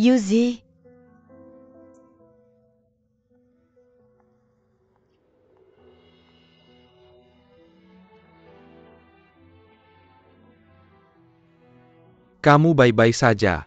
Yuzi. Kamu baik-baik saja.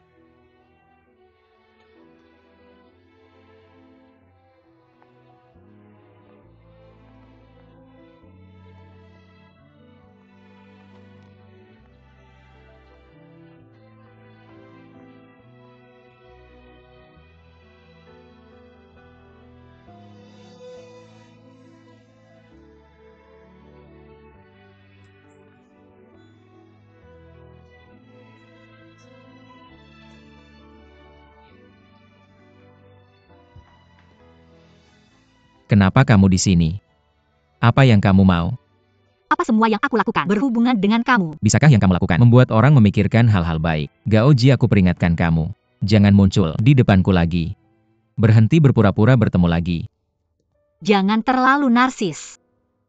Kenapa kamu di sini? Apa yang kamu mau? Apa semua yang aku lakukan berhubungan dengan kamu? Bisakah yang kamu lakukan membuat orang memikirkan hal-hal baik? Gaoji, aku peringatkan kamu. Jangan muncul di depanku lagi. Berhenti berpura-pura bertemu lagi. Jangan terlalu narsis.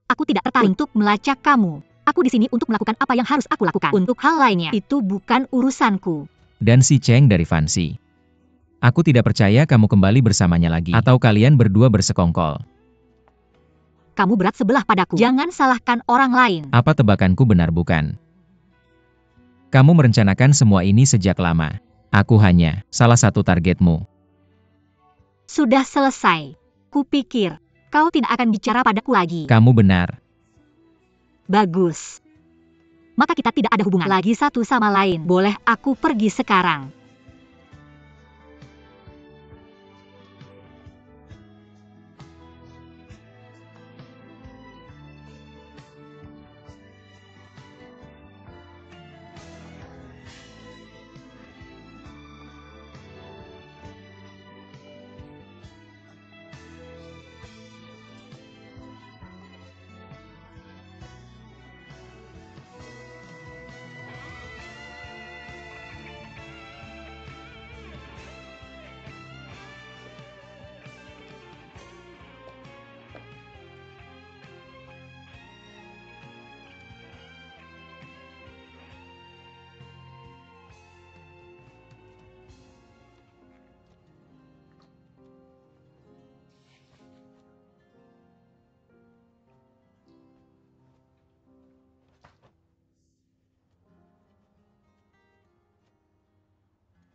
Aku tidak tertarik untuk melacak kamu. Aku di sini untuk melakukan apa yang harus aku lakukan. Untuk hal lainnya, itu bukan urusanku. Dan si Cheng dari Fancy. Aku tidak percaya kamu kembali bersamanya lagi. Atau kalian berdua bersekongkol. Kamu berat sebelah padaku. Jangan salahkan orang lain. Apa tebakanku benar bukan? Kamu merencanakan semua ini sejak lama. Aku hanya salah satu targetmu. Sudah selesai. Kupikir, kau tidak akan bicara padaku lagi. Kamu benar. Bagus. Maka kita tidak ada hubungan lagi satu sama lain. Boleh aku pergi sekarang?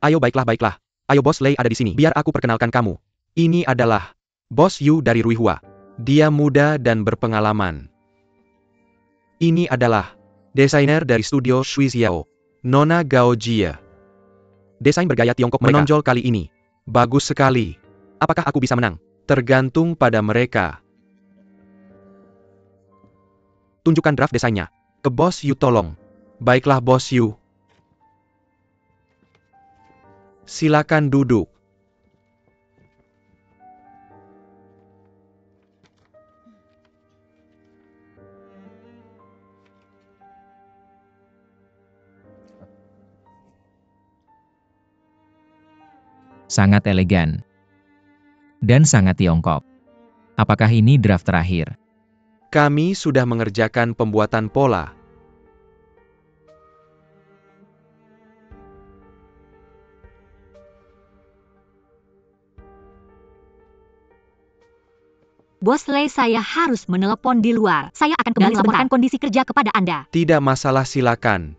Ayo baiklah. Ayo Bos Lei ada di sini. Biar aku perkenalkan kamu. Ini adalah Bos Yu dari Ruihua. Dia muda dan berpengalaman. Ini adalah desainer dari studio Shui Xiao, Nona Gao Jia. Desain bergaya Tiongkok mereka menonjol kali ini. Bagus sekali. Apakah aku bisa menang? Tergantung pada mereka. Tunjukkan draft desainnya. Ke Bos Yu tolong. Baiklah Bos Yu. Silakan duduk. Sangat elegan. Dan sangat Tiongkok. Apakah ini draft terakhir? Kami sudah mengerjakan pembuatan pola. Bos Lei, saya harus menelepon di luar. Saya akan kembali melaporkan kondisi kerja kepada Anda. Tidak masalah, silakan.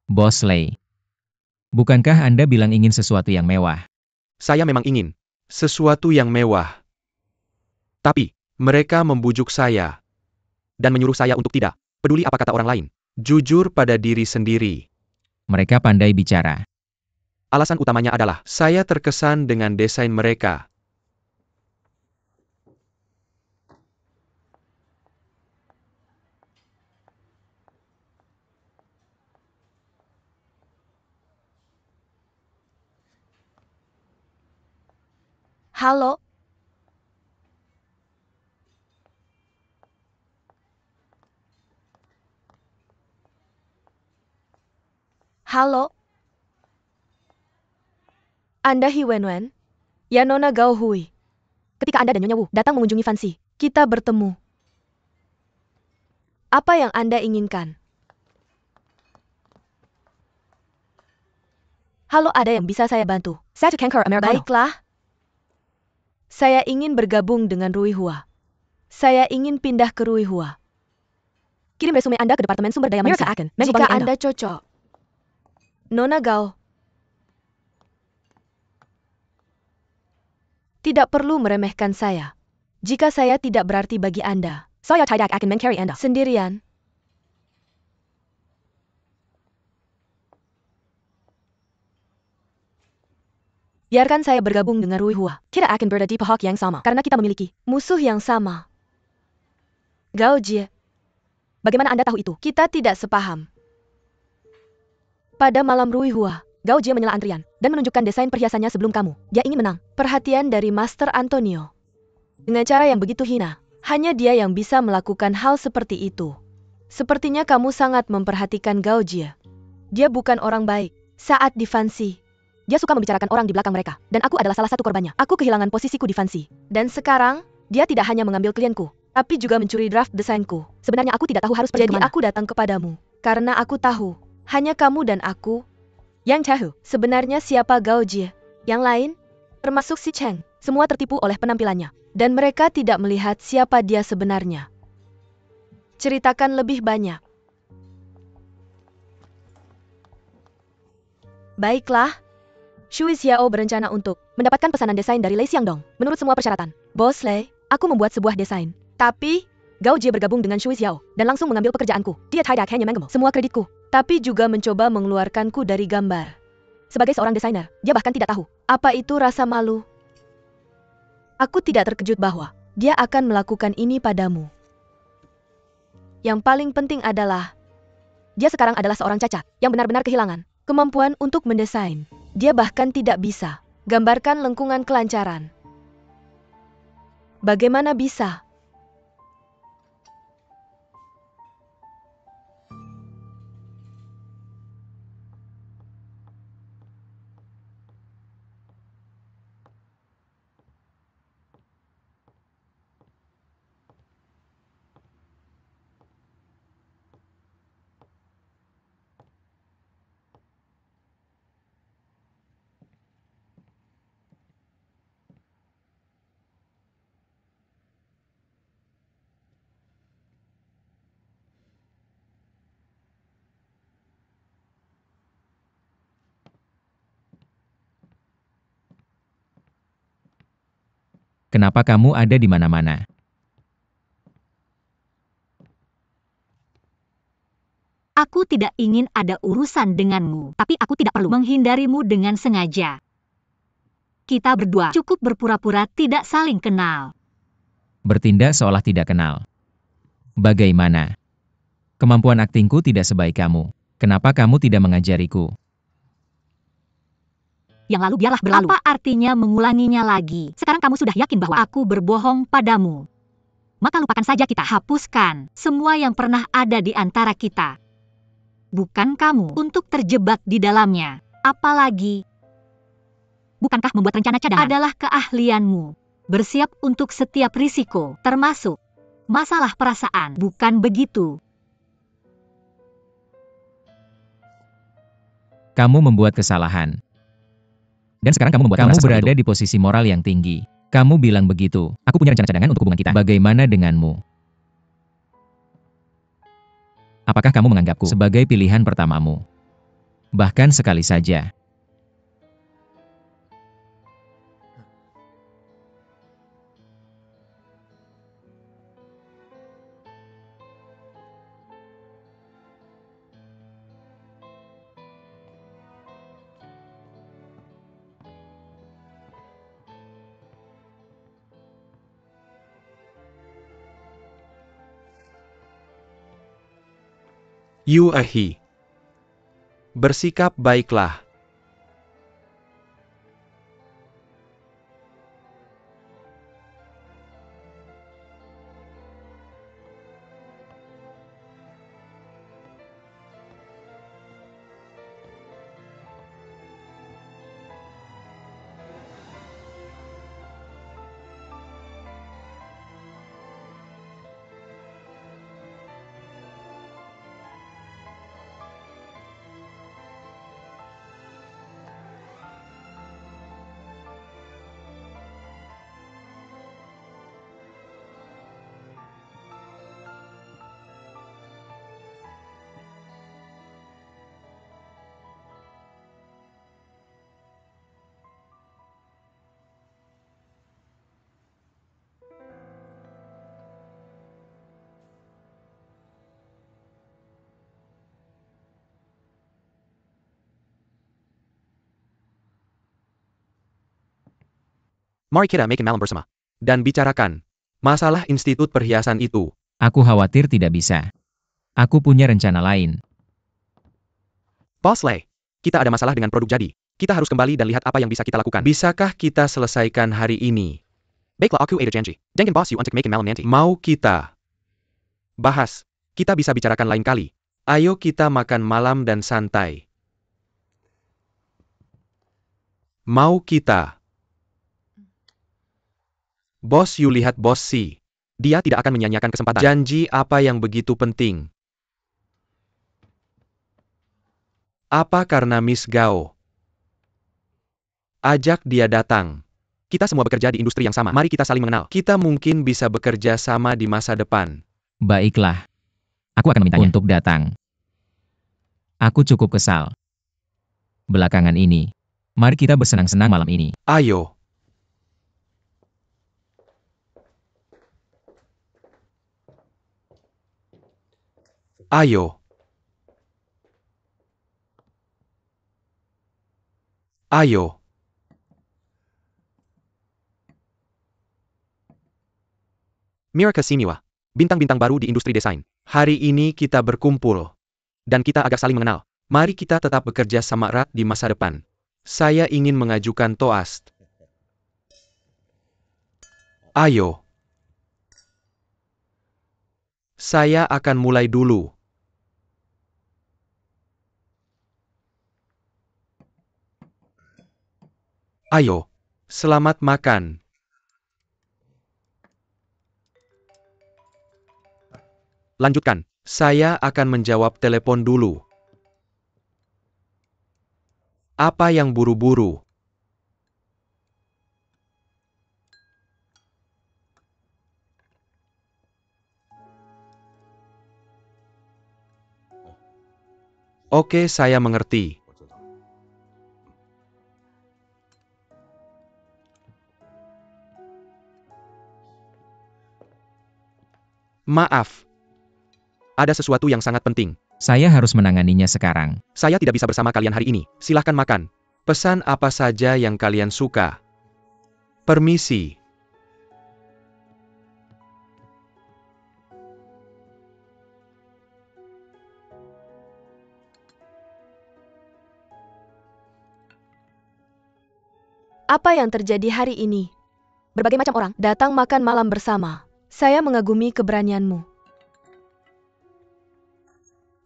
Bos Lei. Bukankah Anda bilang ingin sesuatu yang mewah? Saya memang ingin sesuatu yang mewah. Tapi, mereka membujuk saya. Dan menyuruh saya untuk tidak peduli apa kata orang lain. Jujur pada diri sendiri. Mereka pandai bicara. Alasan utamanya adalah, saya terkesan dengan desain mereka. Halo. Halo. Anda Hi Wenwen? Ya Nona Gao Hui. Ketika Anda dan Nyonya Wu datang mengunjungi Fancy, kita bertemu. Apa yang Anda inginkan? Halo, ada yang bisa saya bantu? Saya Kanker Americano. Baiklah. Saya ingin bergabung dengan Rui Hua. Saya ingin pindah ke Rui Hua. Kirim resume Anda ke Departemen Sumber Daya Manusia. Jika Anda cocok. Nona Gao. Tidak perlu meremehkan saya. Jika saya tidak berarti bagi Anda. Saya tidak akan mencari Anda. Sendirian. Biarkan saya bergabung dengan Rui Hua. Kita akan berada di pihak yang sama, karena kita memiliki musuh yang sama. Gao Jie. Bagaimana Anda tahu itu? Kita tidak sepaham. Pada malam Rui Hua, Gao Jie menyela antrian dan menunjukkan desain perhiasannya sebelum kamu. Dia ingin menang. Perhatian dari Master Antonio. Dengan cara yang begitu hina, hanya dia yang bisa melakukan hal seperti itu. Sepertinya kamu sangat memperhatikan Gao Jie. Dia bukan orang baik. Saat di Fancy, dia suka membicarakan orang di belakang mereka, dan aku adalah salah satu korbannya. Aku kehilangan posisiku di Fancy. Dan sekarang, dia tidak hanya mengambil klienku, tapi juga mencuri draft desainku. Sebenarnya aku tidak tahu harus pergi Jadi kemana. aku datang kepadamu, karena aku tahu, hanya kamu dan aku yang tahu sebenarnya siapa Gao Jie. Yang lain, termasuk si Cheng, semua tertipu oleh penampilannya. Dan mereka tidak melihat siapa dia sebenarnya. Ceritakan lebih banyak. Baiklah. Shui Xiao berencana untuk mendapatkan pesanan desain dari Lei Xiangdong. Menurut semua persyaratan, Bos Lei, aku membuat sebuah desain. Tapi, Gao Jie bergabung dengan Shui Xiao dan langsung mengambil pekerjaanku. Dia tidak hanya mengambil semua kreditku, tapi juga mencoba mengeluarkanku dari gambar. Sebagai seorang desainer, dia bahkan tidak tahu apa itu rasa malu. Aku tidak terkejut bahwa dia akan melakukan ini padamu. Yang paling penting adalah dia sekarang adalah seorang cacat yang benar-benar kehilangan kemampuan untuk mendesain. Dia bahkan tidak bisa gambarkan lengkungan kelancaran. Bagaimana bisa? Kenapa kamu ada di mana-mana? Aku tidak ingin ada urusan denganmu, tapi aku tidak perlu menghindarimu dengan sengaja. Kita berdua cukup berpura-pura tidak saling kenal. Bertindak seolah tidak kenal. Bagaimana? Kemampuan aktingku tidak sebaik kamu. Kenapa kamu tidak mengajariku? Yang lalu biarlah berlalu. Apa artinya mengulanginya lagi? Sekarang kamu sudah yakin bahwa aku berbohong padamu. Maka lupakan saja, kita hapuskan semua yang pernah ada di antara kita. Bukan kamu untuk terjebak di dalamnya. Apalagi, bukankah membuat rencana cadangan adalah keahlianmu? Bersiap untuk setiap risiko, termasuk masalah perasaan, bukan begitu? Kamu membuat kesalahan. Dan sekarang kamu membuat kamu berada di posisi moral yang tinggi. Kamu bilang begitu. Aku punya rencana cadangan untuk hubungan kita. Bagaimana denganmu? Apakah kamu menganggapku sebagai pilihan pertamamu? Bahkan sekali saja. Yu Ahi. Bersikap baiklah. Mari kita makan malam bersama. Dan bicarakan masalah institut perhiasan itu. Aku khawatir tidak bisa. Aku punya rencana lain. Bos Lei, kita ada masalah dengan produk jadi. Kita harus kembali dan lihat apa yang bisa kita lakukan. Bisakah kita selesaikan hari ini? Baiklah, aku ada janji. Dengan bos you untuk makan malam nanti. Mau kita bahas? Kita bisa bicarakan lain kali. Ayo kita makan malam dan santai. Mau kita? Bos you lihat bos si. Dia tidak akan menyanyiakan kesempatan. Janji apa yang begitu penting? Apa karena Miss Gao? Ajak dia datang. Kita semua bekerja di industri yang sama. Mari kita saling mengenal. Kita mungkin bisa bekerja sama di masa depan. Baiklah. Aku akan memintanya untuk datang. Aku cukup kesal. Belakangan ini, mari kita bersenang-senang malam ini. Ayo. Ayo. Ayo. Mira Kasimiwa, bintang-bintang baru di industri desain. Hari ini kita berkumpul. Dan kita agak saling mengenal. Mari kita tetap bekerja sama erat di masa depan. Saya ingin mengajukan toast. Ayo. Saya akan mulai dulu. Ayo. Selamat makan. Lanjutkan. Saya akan menjawab telepon dulu. Apa yang buru-buru? Oke, saya mengerti. Maaf. Ada sesuatu yang sangat penting. Saya harus menanganinya sekarang. Saya tidak bisa bersama kalian hari ini. Silahkan makan. Pesan apa saja yang kalian suka. Permisi. Apa yang terjadi hari ini? Berbagai macam orang datang makan malam bersama. Saya mengagumi keberanianmu.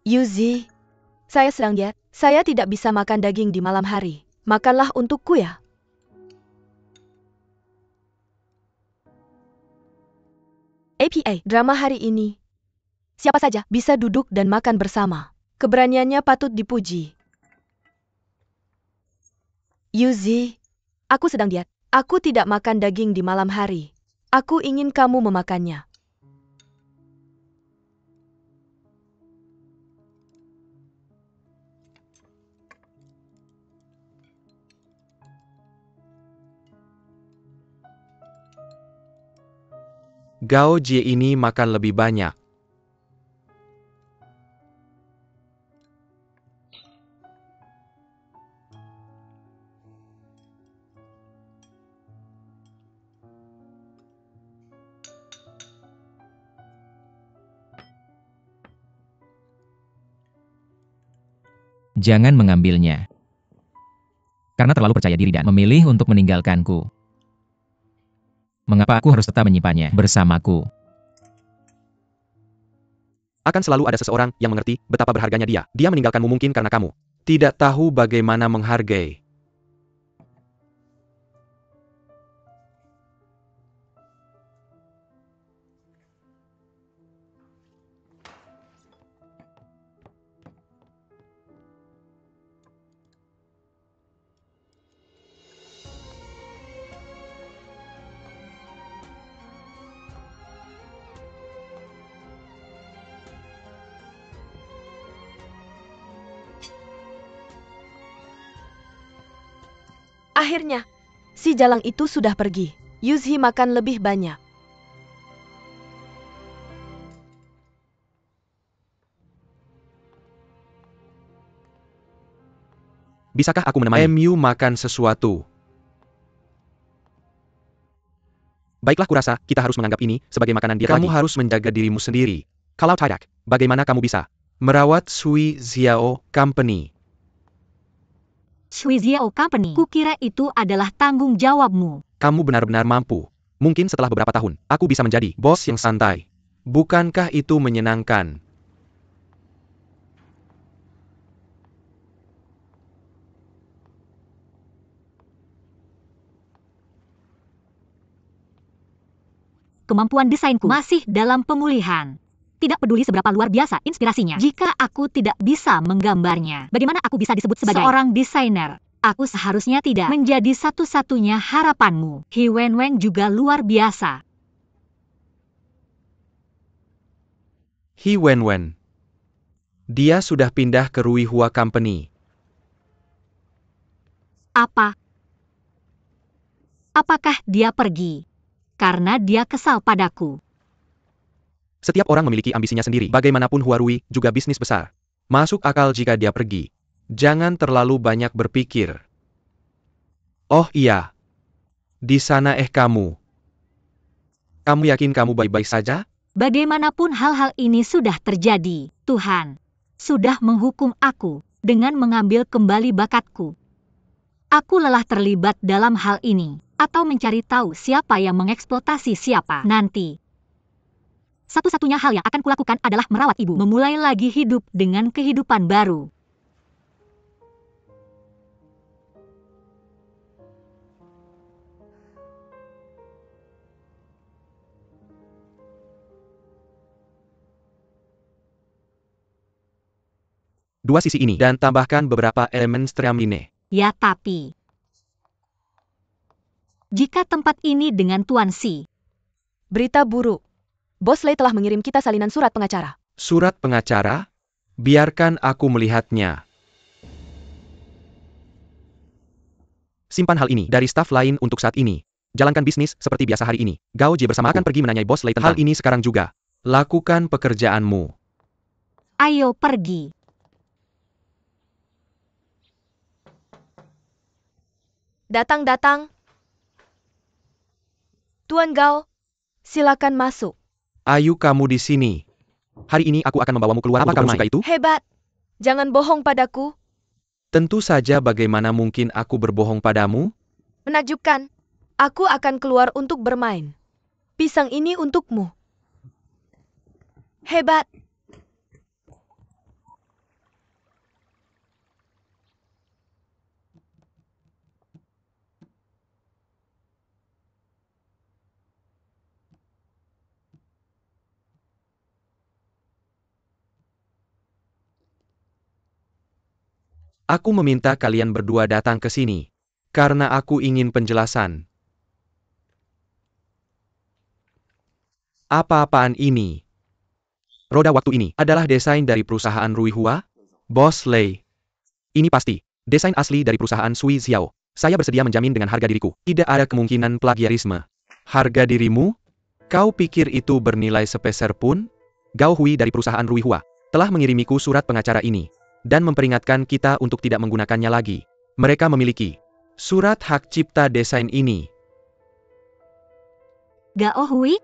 Yuzi, saya sedang diet. Saya tidak bisa makan daging di malam hari. Makanlah untukku ya. APA, drama hari ini. Siapa saja bisa duduk dan makan bersama. Keberaniannya patut dipuji. Yuzi, aku sedang diet. Aku tidak makan daging di malam hari. Aku ingin kamu memakannya. Gao Jie ini makan lebih banyak. Jangan mengambilnya. Karena terlalu percaya diri dan memilih untuk meninggalkanku. Mengapa aku harus tetap menyimpannya bersamaku? Akan selalu ada seseorang yang mengerti betapa berharganya dia. Dia meninggalkanmu mungkin karena kamu tidak tahu bagaimana menghargai. Akhirnya, si jalang itu sudah pergi. Yuzi makan lebih banyak. Bisakah aku menemani MU makan sesuatu? Baiklah, kurasa kita harus menganggap ini sebagai makanan diet lagi. Kamu harus menjaga dirimu sendiri. Kalau tidak, bagaimana kamu bisa merawat Sui Xiao Company? Sui Xiao Company. Kukira itu adalah tanggung jawabmu. Kamu benar-benar mampu. Mungkin setelah beberapa tahun, aku bisa menjadi bos yang santai. Bukankah itu menyenangkan? Kemampuan desainku masih dalam pemulihan. Tidak peduli seberapa luar biasa inspirasinya. Jika aku tidak bisa menggambarnya, bagaimana aku bisa disebut sebagai seorang desainer? Aku seharusnya tidak menjadi satu-satunya harapanmu. He Wenwen juga luar biasa. He Wenwen. Dia sudah pindah ke Ruihua Company. Apakah dia pergi? Karena dia kesal padaku. Setiap orang memiliki ambisinya sendiri. Bagaimanapun Huarui juga bisnis besar. Masuk akal jika dia pergi. Jangan terlalu banyak berpikir. Oh iya. Di sana kamu. Kamu yakin kamu baik-baik saja? Bagaimanapun hal-hal ini sudah terjadi, Tuhan sudah menghukum aku dengan mengambil kembali bakatku. Aku lelah terlibat dalam hal ini, atau mencari tahu siapa yang mengeksploitasi siapa nanti. Satu-satunya hal yang akan kulakukan adalah merawat ibu, memulai lagi hidup dengan kehidupan baru. Dua sisi ini dan tambahkan beberapa elemen streamline. Ya, tapi jika tempat ini dengan Tuan Si. Berita buruk. Bos Lei telah mengirim kita salinan surat pengacara. Surat pengacara? Biarkan aku melihatnya. Simpan hal ini dari staf lain untuk saat ini. Jalankan bisnis seperti biasa hari ini. Gao Jie bersama akan pergi menanyai Bos Lei tentang hal ini sekarang juga. Lakukan pekerjaanmu. Ayo pergi. Datang. Tuan Gao, silakan masuk. Ayo kamu di sini. Hari ini aku akan membawamu keluar. Apa kamu suka itu? Hebat. Jangan bohong padaku. Tentu saja, bagaimana mungkin aku berbohong padamu? Menakjubkan. Aku akan keluar untuk bermain. Pisang ini untukmu. Hebat. Aku meminta kalian berdua datang ke sini. Karena aku ingin penjelasan. Apa-apaan ini? Roda waktu ini adalah desain dari perusahaan Ruihua? Bos Lei. Ini pasti desain asli dari perusahaan Sui Xiao. Saya bersedia menjamin dengan harga diriku. Tidak ada kemungkinan plagiarisme. Harga dirimu? Kau pikir itu bernilai sepeser pun? Gao Hui dari perusahaan Ruihua telah mengirimiku surat pengacara ini dan memperingatkan kita untuk tidak menggunakannya lagi. Mereka memiliki surat hak cipta desain ini. Gao Hui?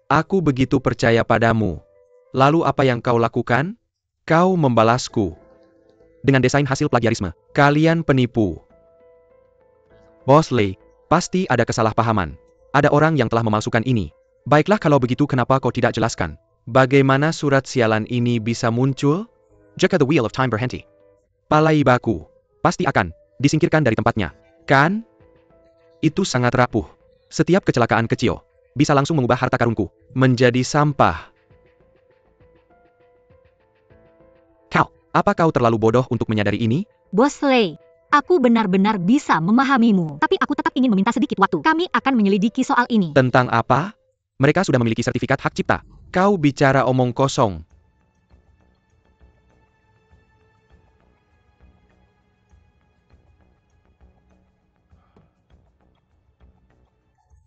Aku begitu percaya padamu. Lalu apa yang kau lakukan? Kau membalasku dengan desain hasil plagiarisme. Kalian penipu. Bos Lei, pasti ada kesalahpahaman. Ada orang yang telah memalsukan ini. Baiklah, kalau begitu kenapa kau tidak jelaskan? Bagaimana surat sialan ini bisa muncul? Jika the wheel of time berhenti, palai baku pasti akan disingkirkan dari tempatnya, kan? Itu sangat rapuh. Setiap kecelakaan kecil bisa langsung mengubah harta karunku menjadi sampah. Apa kau terlalu bodoh untuk menyadari ini? Bos Lei, aku benar-benar bisa memahamimu. Tapi aku tetap ingin meminta sedikit waktu. Kami akan menyelidiki soal ini. Tentang apa? Mereka sudah memiliki sertifikat hak cipta. Kau bicara omong kosong.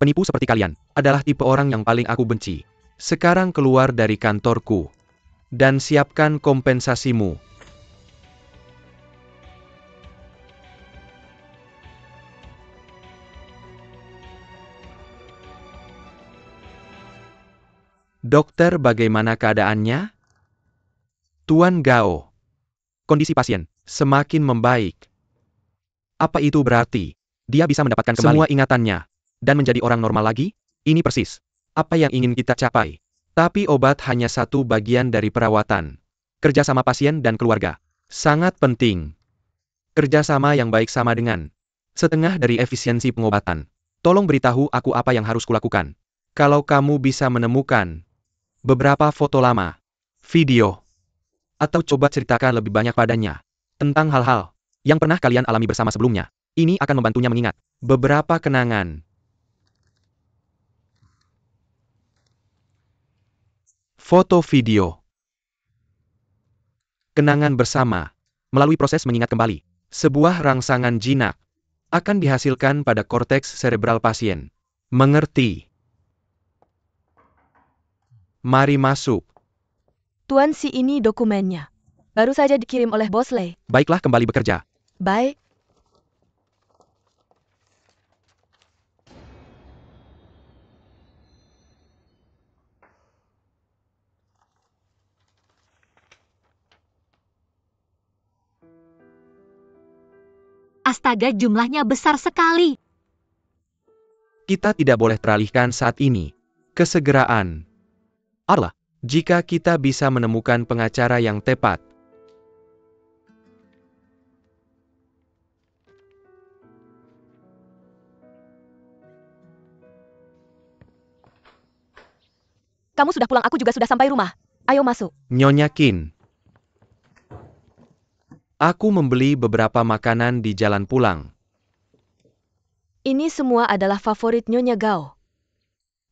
Penipu seperti kalian adalah tipe orang yang paling aku benci. Sekarang keluar dari kantorku dan siapkan kompensasimu. Dokter, bagaimana keadaannya? Tuan Gao. Kondisi pasien semakin membaik. Apa itu berarti? Dia bisa mendapatkan kembali semua ingatannya dan menjadi orang normal lagi? Ini persis apa yang ingin kita capai. Tapi obat hanya satu bagian dari perawatan. Kerjasama pasien dan keluarga sangat penting. Kerjasama yang baik sama dengan setengah dari efisiensi pengobatan. Tolong beritahu aku apa yang harus kulakukan. Kalau kamu bisa menemukan beberapa foto lama, video, atau coba ceritakan lebih banyak padanya tentang hal-hal yang pernah kalian alami bersama sebelumnya. Ini akan membantunya mengingat beberapa kenangan. Foto video. Kenangan bersama. Melalui proses mengingat kembali, sebuah rangsangan jinak akan dihasilkan pada korteks serebral pasien. Mengerti? Mari masuk. Tuan, si ini dokumennya. Baru saja dikirim oleh Bosley. Baiklah, kembali bekerja. Baik. Astaga, jumlahnya besar sekali. Kita tidak boleh teralihkan saat ini. Kesegeraan. Allah, jika kita bisa menemukan pengacara yang tepat. Kamu sudah pulang, aku juga sudah sampai rumah. Ayo masuk. Nyonya Qin. Aku membeli beberapa makanan di jalan pulang. Ini semua adalah favorit Nyonya Gao.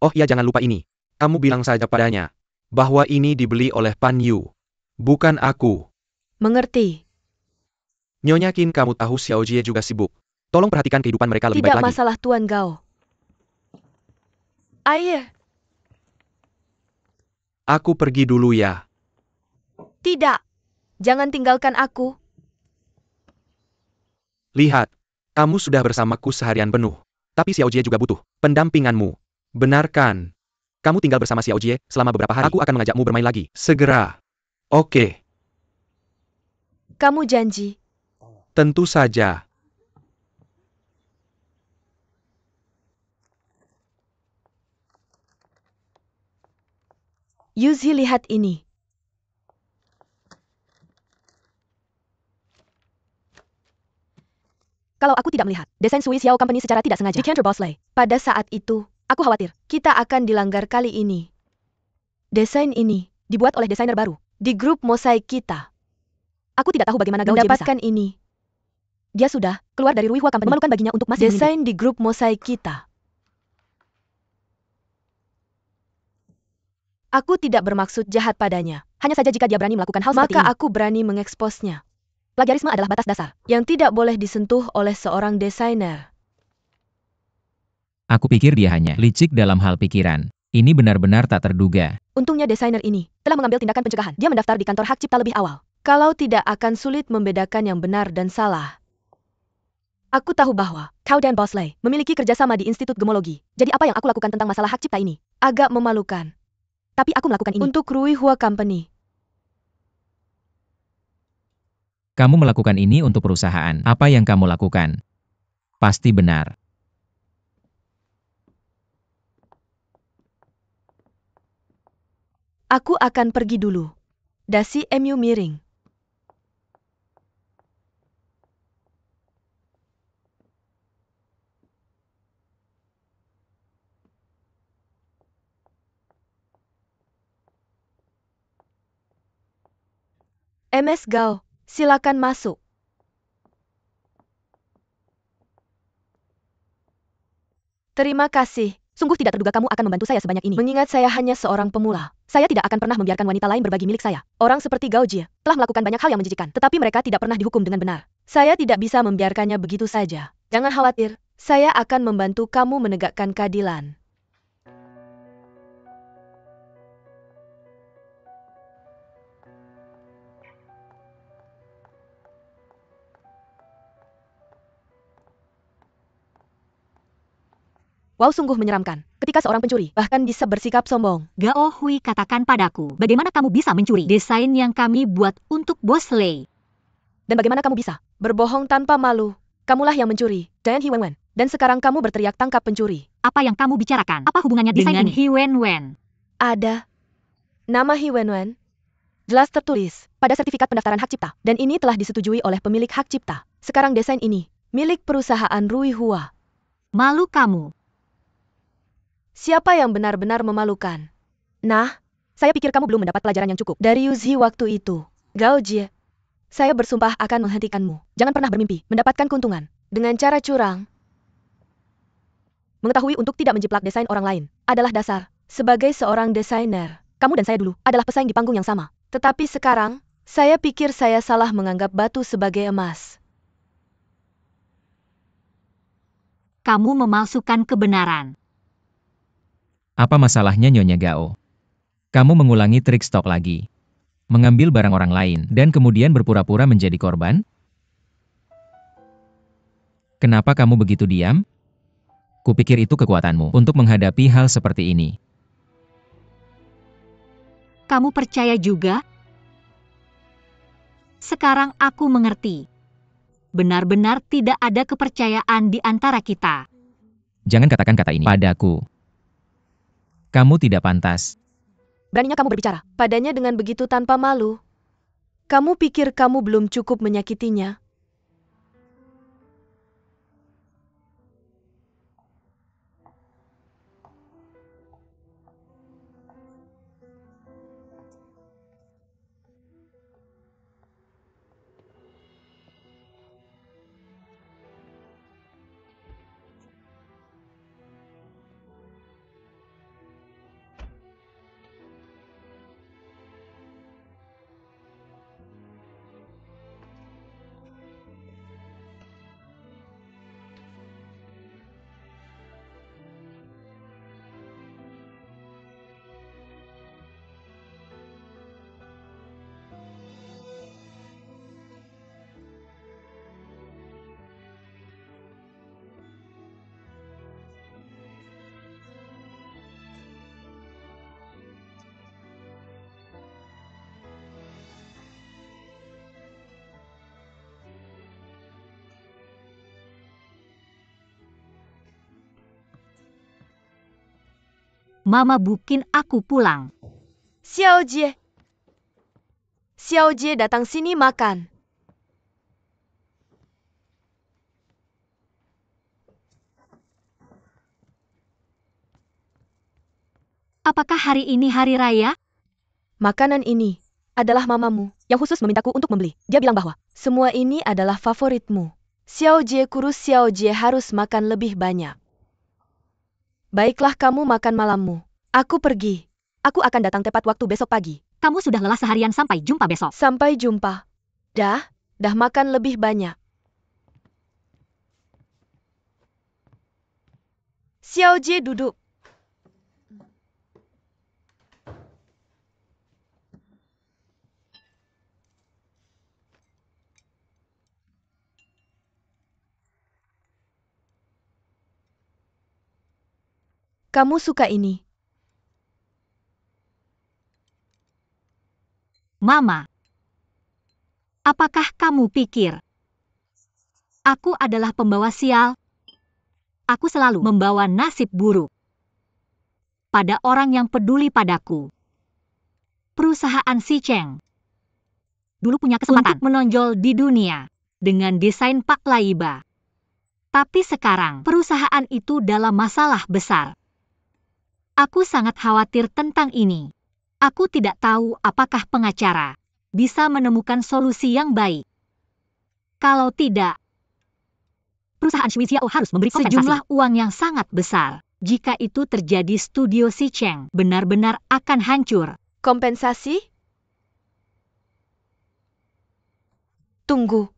Oh ya, jangan lupa ini. Kamu bilang saja padanya bahwa ini dibeli oleh Pan Yu. Bukan aku. Mengerti. Nyonya Qin, kamu tahu Xiao Jie juga sibuk. Tolong perhatikan kehidupan mereka lebih baik Tidak lagi. masalah, Tuan Gao. Air. Aku pergi dulu ya. Tidak. Jangan tinggalkan aku. Lihat, kamu sudah bersamaku seharian penuh. Tapi Xiao Jie juga butuh pendampinganmu. Benar kan? Kamu tinggal bersama Xiao Jie selama beberapa hari. Aku akan mengajakmu bermain lagi. Segera. Oke. Kamu janji. Tentu saja. Yuzi, lihat ini. Kalau aku tidak melihat desain Sui Xiao Company secara tidak sengaja di Cantor Bosley, pada saat itu, aku khawatir kita akan dilanggar kali ini. Desain ini dibuat oleh desainer baru di grup mosaik kita. Aku tidak tahu bagaimana Gao Jie mendapatkan ini. Dia sudah keluar dari Ruihua Company. Memalukan baginya untuk masih desain di grup mosaik kita. Aku tidak bermaksud jahat padanya. Hanya saja jika dia berani melakukan hal seperti ini, maka aku berani mengeksposnya. Plagiarisme adalah batas dasar yang tidak boleh disentuh oleh seorang desainer. Aku pikir dia hanya licik dalam hal pikiran. Ini benar-benar tak terduga. Untungnya desainer ini telah mengambil tindakan pencegahan. Dia mendaftar di kantor hak cipta lebih awal. Kalau tidak, akan sulit membedakan yang benar dan salah. Aku tahu bahwa Cao dan Bosley memiliki kerjasama di Institut Gemologi. Jadi apa yang aku lakukan tentang masalah hak cipta ini? Agak memalukan. Tapi aku melakukan ini untuk Ruihua Company. Kamu melakukan ini untuk perusahaan. Apa yang kamu lakukan? Pasti benar. Aku akan pergi dulu. Dasi MU miring. MS Gao, silakan masuk. Terima kasih. Sungguh tidak terduga kamu akan membantu saya sebanyak ini. Mengingat saya hanya seorang pemula, saya tidak akan pernah membiarkan wanita lain berbagi milik saya. Orang seperti Gao Jie telah melakukan banyak hal yang menjijikan, tetapi mereka tidak pernah dihukum dengan benar. Saya tidak bisa membiarkannya begitu saja. Jangan khawatir, saya akan membantu kamu menegakkan keadilan. Wow, sungguh menyeramkan. ketika seorang pencuri bahkan bisa bersikap sombong. Gao Hui katakan padaku, bagaimana kamu bisa mencuri desain yang kami buat untuk Bos Lei? Dan bagaimana kamu bisa berbohong tanpa malu? Kamulah yang mencuri, Giant He Wen. Dan sekarang kamu berteriak tangkap pencuri. Apa yang kamu bicarakan? Apa hubungannya desain dengan He Wen? Ada. Nama He Wen jelas tertulis pada sertifikat pendaftaran hak cipta. Dan ini telah disetujui oleh pemilik hak cipta. Sekarang desain ini milik perusahaan Rui Hua. Malu kamu. Siapa yang benar-benar memalukan? Nah, saya pikir kamu belum mendapat pelajaran yang cukup dari Yuzi waktu itu. Gao Jie, saya bersumpah akan menghentikanmu. Jangan pernah bermimpi mendapatkan keuntungan dengan cara curang. Mengetahui untuk tidak menjiplak desain orang lain adalah dasar. Sebagai seorang desainer, kamu dan saya dulu adalah pesaing di panggung yang sama. Tetapi sekarang, saya pikir saya salah menganggap batu sebagai emas. Kamu memalsukan kebenaran. Apa masalahnya Nyonya Gao? Kamu mengulangi trik stok lagi. Mengambil barang orang lain dan kemudian berpura-pura menjadi korban? Kenapa kamu begitu diam? Kupikir itu kekuatanmu untuk menghadapi hal seperti ini. Kamu percaya juga? Sekarang aku mengerti. Benar-benar tidak ada kepercayaan di antara kita. Jangan katakan kata ini padaku. Kamu tidak pantas. Beraninya kamu berbicara padanya dengan begitu tanpa malu. Kamu pikir kamu belum cukup menyakitinya? Mama bukin aku pulang. Xiao Jie. Xiao Jie datang sini makan. Apakah hari ini hari raya? Makanan ini adalah mamamu yang khusus memintaku untuk membeli. Dia bilang bahwa semua ini adalah favoritmu. Xiao Jie kurus, Xiao Jie harus makan lebih banyak. Baiklah, kamu makan malammu. Aku pergi. Aku akan datang tepat waktu besok pagi. Kamu sudah lelah seharian, sampai jumpa besok. Sampai jumpa. Dah makan lebih banyak. Xiao Jie duduk. Kamu suka ini? Mama, apakah kamu pikir aku adalah pembawa sial? Aku selalu membawa nasib buruk pada orang yang peduli padaku. Perusahaan Si Cheng dulu punya kesempatan untuk menonjol di dunia dengan desain Pak Laiba. Tapi sekarang perusahaan itu dalam masalah besar. Aku sangat khawatir tentang ini. Aku tidak tahu apakah pengacara bisa menemukan solusi yang baik. Kalau tidak, perusahaan Shui Xiao harus memberi kompensasi sejumlah uang yang sangat besar. Jika itu terjadi, studio Si Cheng benar-benar akan hancur. Kompensasi? Tunggu.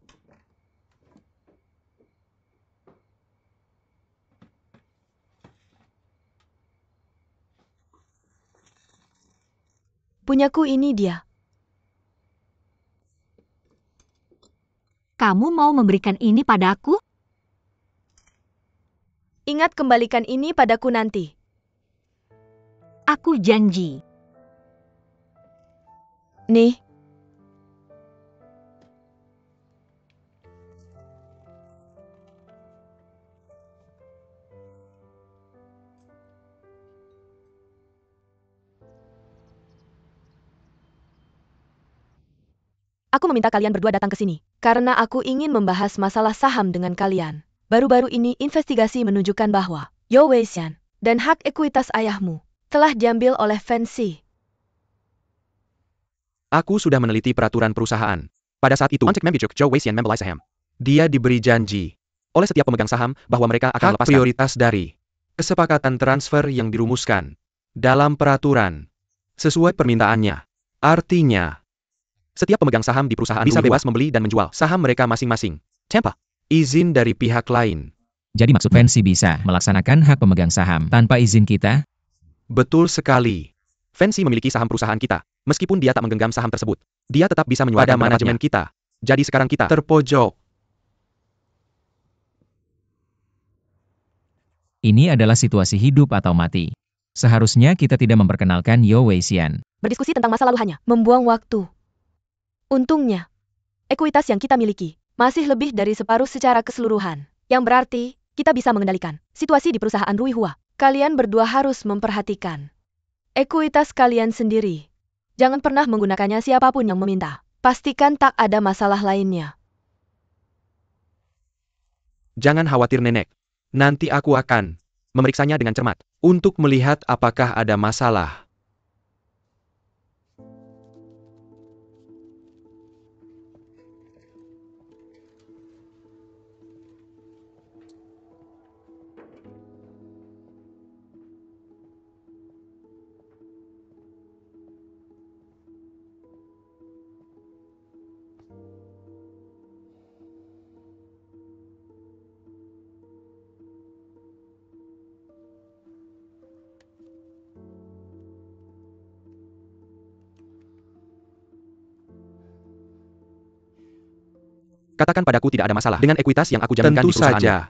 Punyaku, ini dia. Kamu mau memberikan ini padaku? Ingat, kembalikan ini padaku nanti. Aku janji. Nih, aku meminta kalian berdua datang ke sini, karena aku ingin membahas masalah saham dengan kalian. Baru-baru ini investigasi menunjukkan bahwa Yo Weixian dan hak ekuitas ayahmu telah diambil oleh Fancy. Aku sudah meneliti peraturan perusahaan. Pada saat itu, Ontek Membijuk Zhou Weixian membeli saham. Dia diberi janji oleh setiap pemegang saham bahwa mereka akan melepaskan prioritas dari kesepakatan transfer yang dirumuskan dalam peraturan sesuai permintaannya. Artinya, setiap pemegang saham di perusahaan bisa bebas membeli dan menjual saham mereka masing-masing tanpa izin dari pihak lain. Jadi maksud Fancy bisa melaksanakan hak pemegang saham tanpa izin kita? Betul sekali. Fancy memiliki saham perusahaan kita. Meskipun dia tak menggenggam saham tersebut, dia tetap bisa menyuarakan pada manajemen kita. Jadi sekarang kita terpojok. Ini adalah situasi hidup atau mati. Seharusnya kita tidak memperkenalkan Yo Weixian. Berdiskusi tentang masa lalu hanya membuang waktu. Untungnya, ekuitas yang kita miliki masih lebih dari separuh secara keseluruhan. Yang berarti, kita bisa mengendalikan situasi di perusahaan Ruihua. Kalian berdua harus memperhatikan ekuitas kalian sendiri. Jangan pernah menggunakannya siapapun yang meminta. Pastikan tak ada masalah lainnya. Jangan khawatir nenek. Nanti aku akan memeriksanya dengan cermat untuk melihat apakah ada masalah. Katakan padaku tidak ada masalah dengan ekuitas yang aku jaminkan di perusahaanmu. Tentu saja.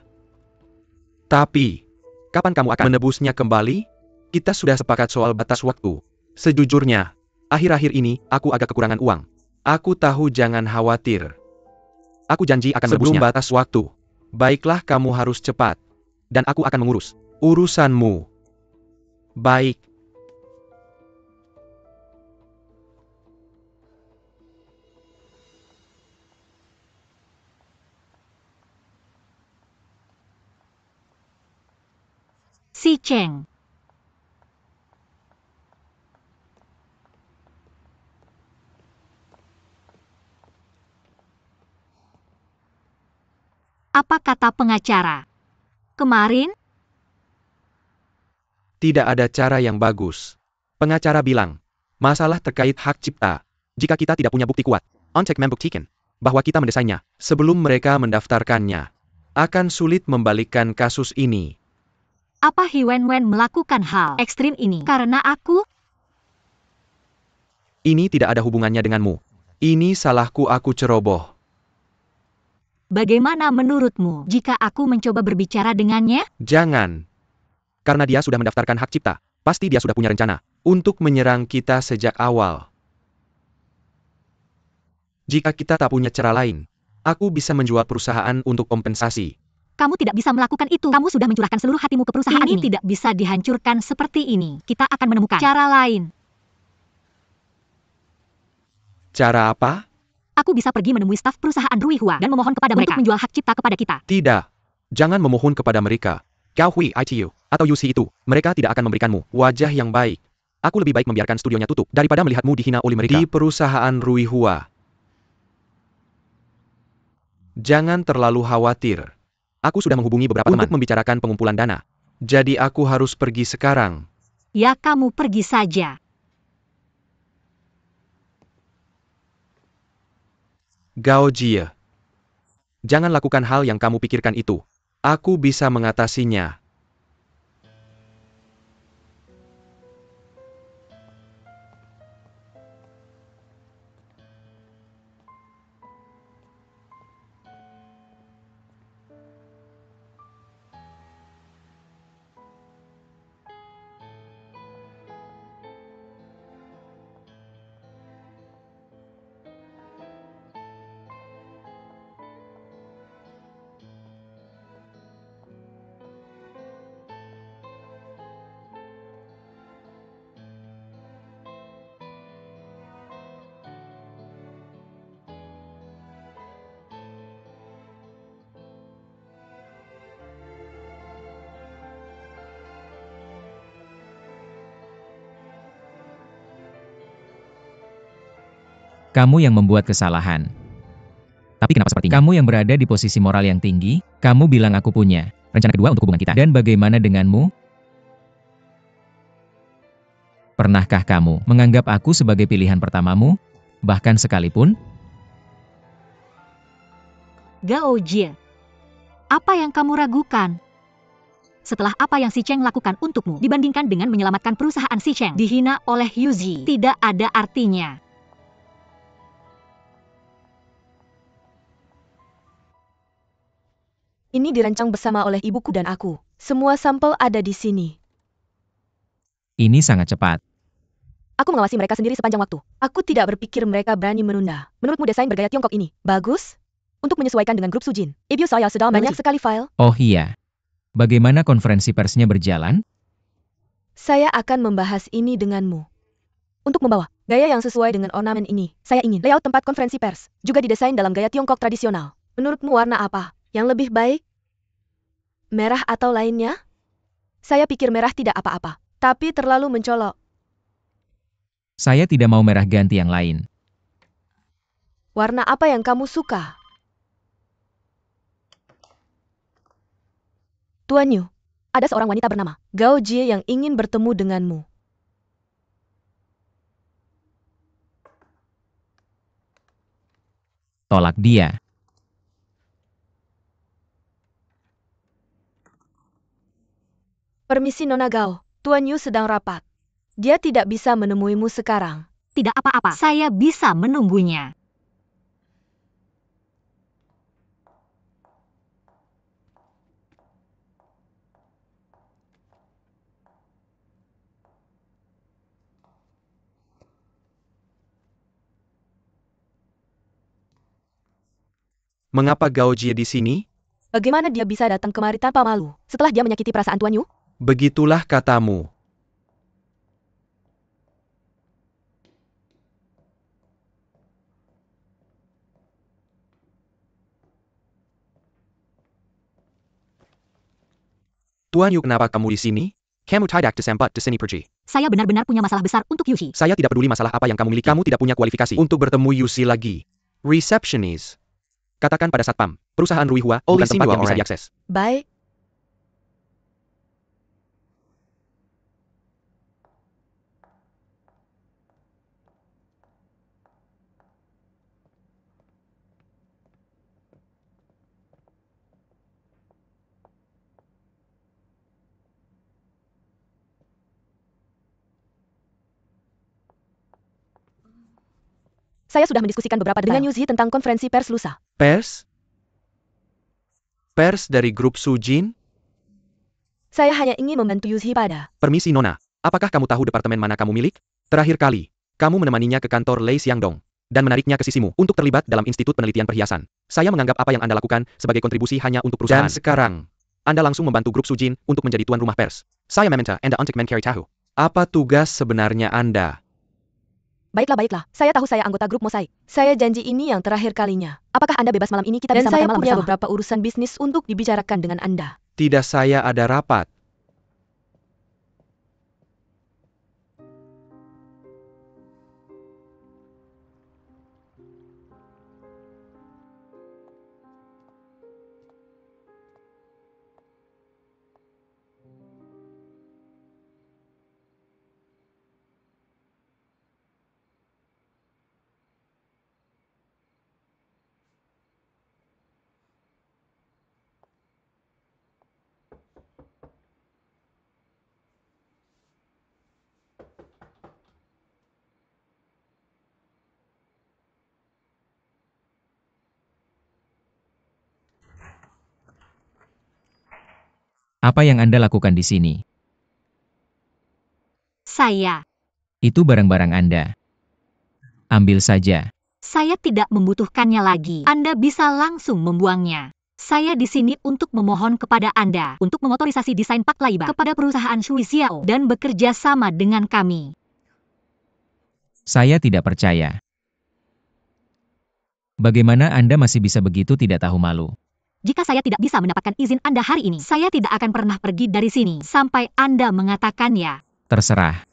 Tapi, kapan kamu akan menebusnya kembali? Kita sudah sepakat soal batas waktu. Sejujurnya, akhir-akhir ini aku agak kekurangan uang. Aku tahu, jangan khawatir. Aku janji akan menebusnya sebelum batas waktu. Baiklah, kamu harus cepat. Dan aku akan mengurus urusanmu. Baik. Si Cheng. Apa kata pengacara? Kemarin, Tidak ada cara yang bagus. Pengacara bilang, masalah terkait hak cipta. Jika kita tidak punya bukti kuat, Ontek membuktikan bahwa kita mendesainnya sebelum mereka mendaftarkannya. Akan sulit membalikkan kasus ini. apa He Wenwen melakukan hal ekstrim ini karena aku? Ini tidak ada hubungannya denganmu. Ini salahku, aku ceroboh. Bagaimana menurutmu jika aku mencoba berbicara dengannya? Jangan. Karena dia sudah mendaftarkan hak cipta, pasti dia sudah punya rencana untuk menyerang kita sejak awal. Jika kita tak punya cara lain, aku bisa menjual perusahaan untuk kompensasi. Kamu tidak bisa melakukan itu. Kamu sudah mencurahkan seluruh hatimu ke perusahaan ini. Tidak bisa dihancurkan seperti ini. Kita akan menemukan cara lain. Cara apa? Aku bisa pergi menemui staf perusahaan Ruihua dan memohon kepada mereka untuk menjual hak cipta kepada kita. Tidak. Jangan memohon kepada mereka. Gao Hui ITU atau UC itu, mereka tidak akan memberikanmu wajah yang baik. Aku lebih baik membiarkan studionya tutup daripada melihatmu dihina oleh mereka. Di perusahaan Ruihua. Jangan terlalu khawatir. Aku sudah menghubungi beberapa teman untuk membicarakan pengumpulan dana. Jadi aku harus pergi sekarang. Ya, kamu pergi saja. Gao Jie. Jangan lakukan hal yang kamu pikirkan itu. Aku bisa mengatasinya. Kamu yang membuat kesalahan. Tapi kenapa seperti kamu yang berada di posisi moral yang tinggi? Kamu bilang aku punya rencana kedua untuk hubungan kita. Dan bagaimana denganmu? Pernahkah kamu menganggap aku sebagai pilihan pertamamu? Bahkan sekalipun? Gao Jie, apa yang kamu ragukan? Setelah apa yang Si Cheng lakukan untukmu, dibandingkan dengan menyelamatkan perusahaan Si Cheng, dihina oleh Yuzi, tidak ada artinya. Ini dirancang bersama oleh ibuku dan aku. Semua sampel ada di sini. Ini sangat cepat. Aku mengawasi mereka sendiri sepanjang waktu. Aku tidak berpikir mereka berani menunda. Menurutmu desain bergaya Tiongkok ini bagus? Untuk menyesuaikan dengan grup Sujin. Ibu saya sedang banyak sekali file. Oh iya. Bagaimana konferensi persnya berjalan? Saya akan membahas ini denganmu. Untuk membawa gaya yang sesuai dengan ornamen ini, saya ingin layout tempat konferensi pers juga didesain dalam gaya Tiongkok tradisional. Menurutmu warna apa yang lebih baik? Merah atau lainnya? Saya pikir merah tidak apa-apa, tapi terlalu mencolok. Saya tidak mau merah, ganti yang lain. Warna apa yang kamu suka? Tuan Yu, ada seorang wanita bernama Gao Jie yang ingin bertemu denganmu. Tolak dia. Permisi Nona Gao, Tuan Yu sedang rapat. Dia tidak bisa menemuimu sekarang. Tidak apa-apa, saya bisa menunggunya. Mengapa Gao Jie di sini? Bagaimana dia bisa datang kemari tanpa malu, setelah dia menyakiti perasaan Tuan Yu? Begitulah katamu. Tuan Yu, kenapa kamu di sini? Kamu tidak disempat di sini pergi. Saya benar-benar punya masalah besar untuk Yushi. Saya tidak peduli masalah apa yang kamu miliki. Kamu tidak punya kualifikasi untuk bertemu Yusi lagi. Receptionist. Katakan pada satpam, perusahaan Ruihua bukan tempat yang bisa diakses. Baik. Saya sudah mendiskusikan beberapa dengan Yuzi tentang konferensi pers lusa. Pers? Pers dari grup Sujin? Saya hanya ingin membantu Yuzi pada... Permisi Nona, apakah kamu tahu departemen mana kamu milik? Terakhir kali, kamu menemaninya ke kantor Lei Xiangdong dan menariknya ke sisimu untuk terlibat dalam Institut Penelitian Perhiasan. Saya menganggap apa yang Anda lakukan sebagai kontribusi hanya untuk perusahaan. Dan sekarang, Anda langsung membantu grup Sujin untuk menjadi tuan rumah pers. Saya meminta Anda untuk mencari tahu. Apa tugas sebenarnya Anda? Baiklah. Saya tahu saya anggota grup Mosai. Saya janji ini yang terakhir kalinya. Apakah Anda bebas malam ini kita bisa makan malam bersama? Dan saya punya beberapa urusan bisnis untuk dibicarakan dengan Anda. Tidak, saya ada rapat. Apa yang Anda lakukan di sini? Saya Itu barang-barang Anda. Ambil saja. Saya tidak membutuhkannya lagi. Anda bisa langsung membuangnya. Saya di sini untuk memohon kepada Anda untuk mengotorisasi desain Pak Laiba kepada perusahaan Shui Xiao dan bekerja sama dengan kami. Saya tidak percaya. Bagaimana Anda masih bisa begitu tidak tahu malu? Jika saya tidak bisa mendapatkan izin Anda hari ini, saya tidak akan pernah pergi dari sini sampai Anda mengatakannya. Terserah.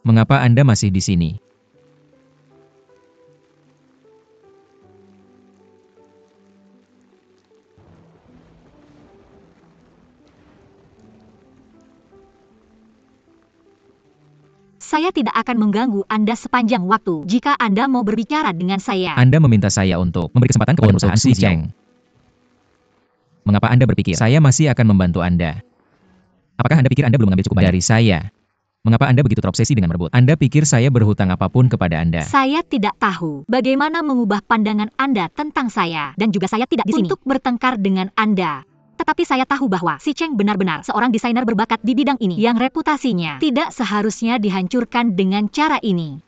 Mengapa Anda masih di sini? Saya tidak akan mengganggu Anda sepanjang waktu jika Anda mau berbicara dengan saya. Anda meminta saya untuk memberi kesempatan kepada perusahaan Sui Cheng. Mengapa Anda berpikir saya masih akan membantu Anda? Apakah Anda pikir Anda belum mengambil cukup banyak dari saya? Mengapa Anda begitu terobsesi dengan merebut? Anda pikir saya berhutang apapun kepada Anda? Saya tidak tahu bagaimana mengubah pandangan Anda tentang saya, dan juga saya tidak di sini untuk bertengkar dengan Anda. Tetapi saya tahu bahwa si Cheng benar-benar seorang desainer berbakat di bidang ini yang reputasinya tidak seharusnya dihancurkan dengan cara ini.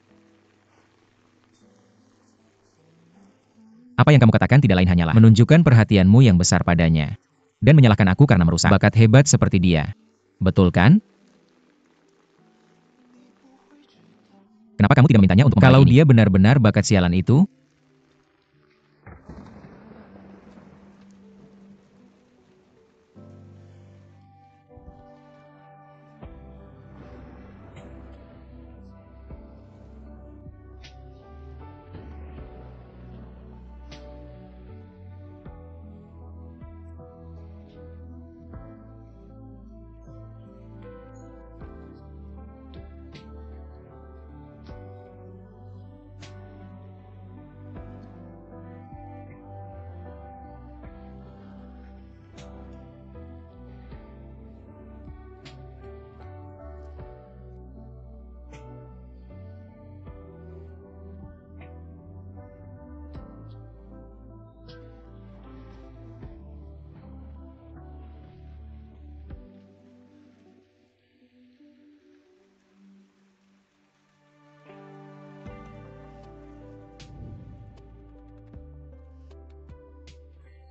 Apa yang kamu katakan tidak lain hanyalah menunjukkan perhatianmu yang besar padanya. Dan menyalahkan aku karena merusak bakat hebat seperti dia. Betul kan? Kenapa kamu tidak memintanya untuk memulai ini? Kalau dia benar-benar bakat sialan itu,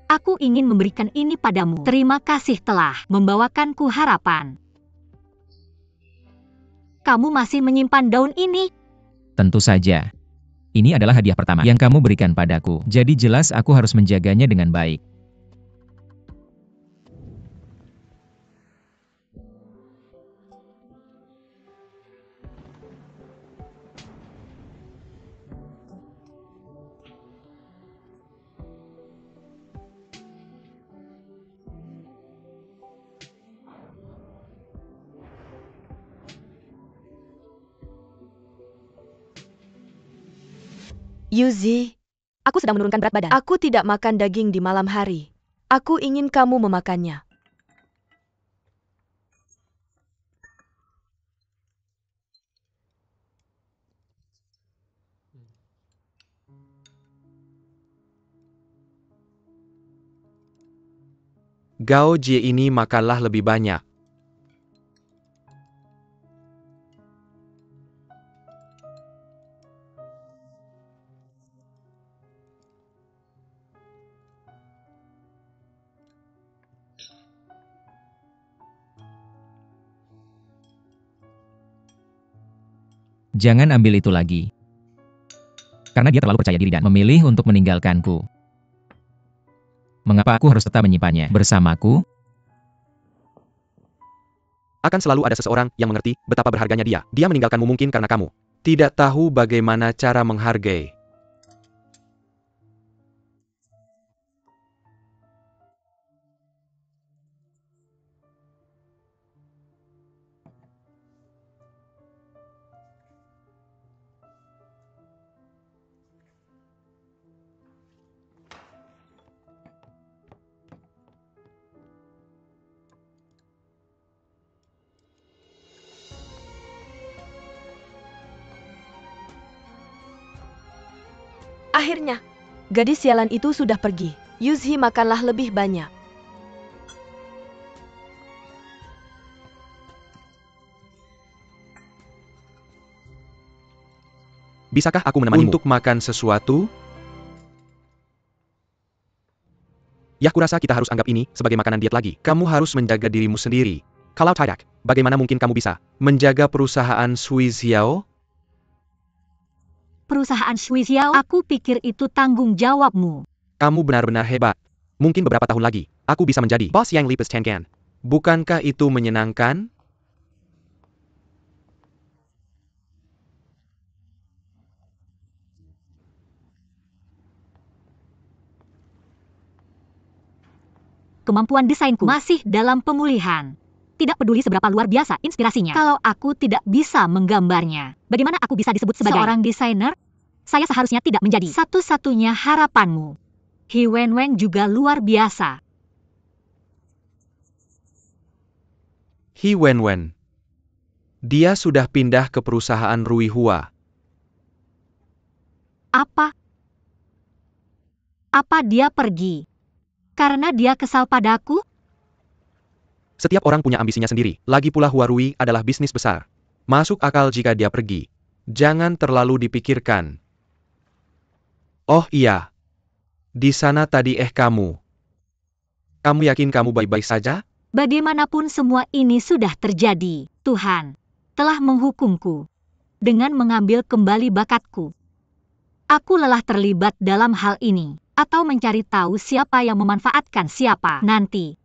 Aku ingin memberikan ini padamu. Terima kasih telah membawakanku harapan. Kamu masih menyimpan daun ini? tentu saja. Ini adalah hadiah pertama yang kamu berikan padaku. Jadi jelas aku harus menjaganya dengan baik. Yuzi, aku sedang menurunkan berat badan. Aku tidak makan daging di malam hari. Aku ingin kamu memakannya. Gao Jie ini makanlah lebih banyak. Jangan ambil itu lagi. Karena dia terlalu percaya diri dan memilih untuk meninggalkanku. Mengapa aku harus tetap menyimpannya bersamaku? Akan selalu ada seseorang yang mengerti betapa berharganya dia. Dia meninggalkanmu mungkin karena kamu tidak tahu bagaimana cara menghargai. Akhirnya, gadis sialan itu sudah pergi. Yuzi makanlah lebih banyak. Bisakah aku menemanimu untuk makan sesuatu? Ya, kurasa kita harus anggap ini sebagai makanan diet lagi. Kamu harus menjaga dirimu sendiri. Kalau tidak, bagaimana mungkin kamu bisa menjaga perusahaan Sui Xiao? Perusahaan Sui Xiao, aku pikir itu tanggung jawabmu. Kamu benar-benar hebat. Mungkin beberapa tahun lagi, aku bisa menjadi bos yang Lipes Tenkan. Bukankah itu menyenangkan? kemampuan desainku masih dalam pemulihan. Tidak peduli seberapa luar biasa inspirasinya, kalau aku tidak bisa menggambarnya, bagaimana aku bisa disebut sebagai seorang desainer? Saya seharusnya tidak menjadi satu-satunya harapanmu. He Wenweng juga luar biasa. He Wenwen. Dia sudah pindah ke perusahaan Ruihua. Apa dia pergi? Karena dia kesal padaku? Setiap orang punya ambisinya sendiri. Lagi pula Huarui adalah bisnis besar. Masuk akal jika dia pergi. Jangan terlalu dipikirkan. Oh iya. Di sana tadi kamu. Kamu yakin kamu baik-baik saja? Bagaimanapun semua ini sudah terjadi, Tuhan telah menghukumku dengan mengambil kembali bakatku. Aku lelah terlibat dalam hal ini, atau mencari tahu siapa yang memanfaatkan siapa nanti.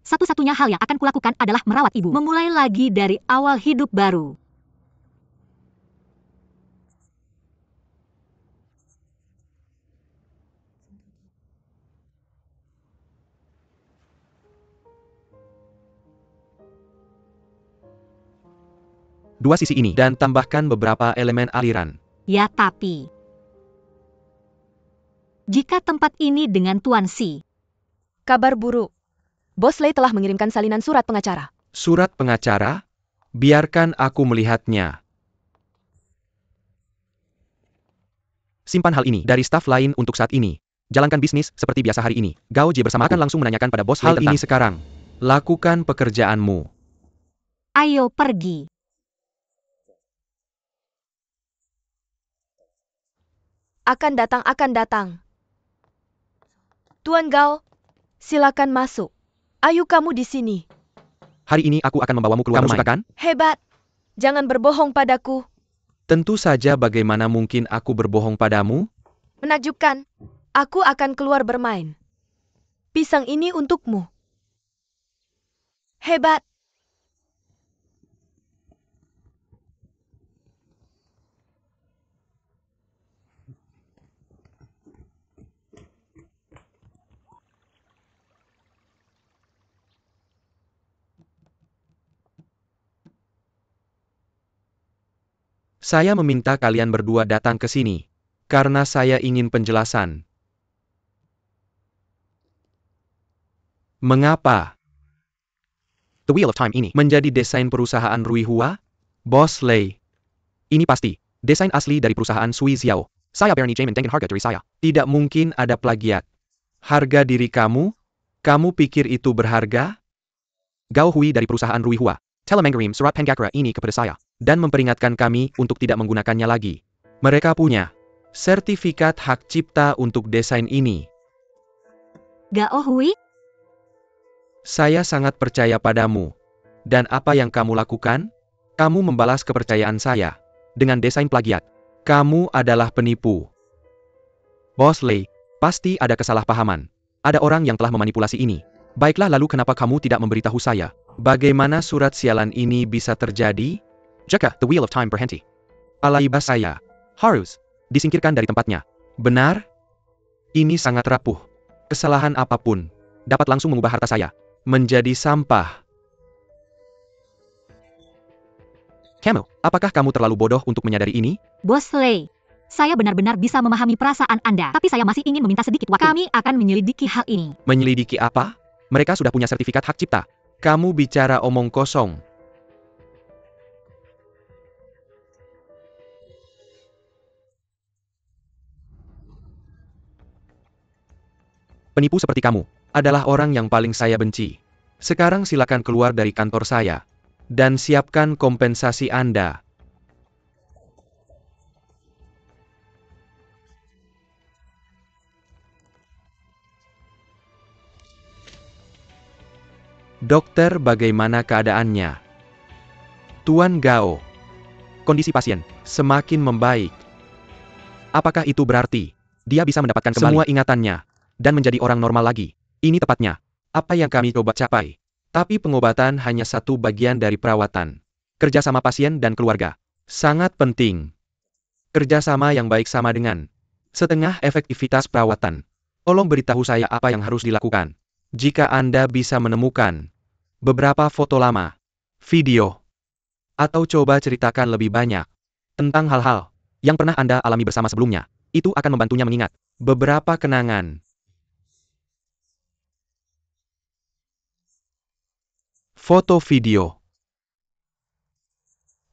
Satu-satunya hal yang akan kulakukan adalah merawat ibu, memulai lagi dari awal hidup baru. Dua sisi ini dan tambahkan beberapa elemen aliran. Ya tapi, jika tempat ini dengan Tuan Si. Kabar buruk. Bos Lei telah mengirimkan salinan surat pengacara. Surat pengacara? Biarkan aku melihatnya. Simpan hal ini dari staf lain untuk saat ini. Jalankan bisnis seperti biasa hari ini. Gao Jie bersama akan langsung menanyakan pada bos hal ini sekarang. Lakukan pekerjaanmu. Ayo pergi. Akan datang. Tuan Gao, silakan masuk. Ayo kamu di sini. Hari ini aku akan membawamu keluar rumah. Kamu suka kan? Hebat. Jangan berbohong padaku. Tentu saja, bagaimana mungkin aku berbohong padamu? Menakjubkan. Aku akan keluar bermain. Pisang ini untukmu. Hebat. Saya meminta kalian berdua datang ke sini, karena saya ingin penjelasan. Mengapa The Wheel of Time ini menjadi desain perusahaan Ruihua? Bos Lei. Ini pasti desain asli dari perusahaan Sui Xiao. Saya berani jamin dengan harga diri saya. Tidak mungkin ada plagiat. Harga diri kamu? Kamu pikir itu berharga? Gao Hui dari perusahaan Ruihua telah mengirim surat pengacara ini kepada saya, dan memperingatkan kami untuk tidak menggunakannya lagi. Mereka punya sertifikat hak cipta untuk desain ini. Gao Hui? Saya sangat percaya padamu. Dan apa yang kamu lakukan? Kamu membalas kepercayaan saya dengan desain plagiat. Kamu adalah penipu. Bos Lei, pasti ada kesalahpahaman. Ada orang yang telah memanipulasi ini. Baiklah, lalu kenapa kamu tidak memberitahu saya? Bagaimana surat sialan ini bisa terjadi? Jika The Wheel of Time berhenti, Alaiba saya harus disingkirkan dari tempatnya. Benar? Ini sangat rapuh. Kesalahan apapun dapat langsung mengubah harta saya menjadi sampah. Kamu, apakah kamu terlalu bodoh untuk menyadari ini? Bos Lei, saya benar-benar bisa memahami perasaan Anda, tapi saya masih ingin meminta sedikit waktu. Kami akan menyelidiki hal ini. Menyelidiki apa? Mereka sudah punya sertifikat hak cipta. Kamu bicara omong kosong. Penipu seperti kamu adalah orang yang paling saya benci. Sekarang silakan keluar dari kantor saya dan siapkan kompensasi Anda. Dokter, bagaimana keadaannya? Tuan Gao. Kondisi pasien semakin membaik. Apakah itu berarti dia bisa mendapatkan kembali semua ingatannya dan menjadi orang normal lagi? Ini tepatnya apa yang kami coba capai. Tapi pengobatan hanya satu bagian dari perawatan. Kerjasama pasien dan keluarga sangat penting. Kerjasama yang baik sama dengan setengah efektivitas perawatan. Tolong beritahu saya apa yang harus dilakukan. Jika Anda bisa menemukan beberapa foto lama, video, atau coba ceritakan lebih banyak tentang hal-hal yang pernah Anda alami bersama sebelumnya, itu akan membantunya mengingat beberapa kenangan. Foto video.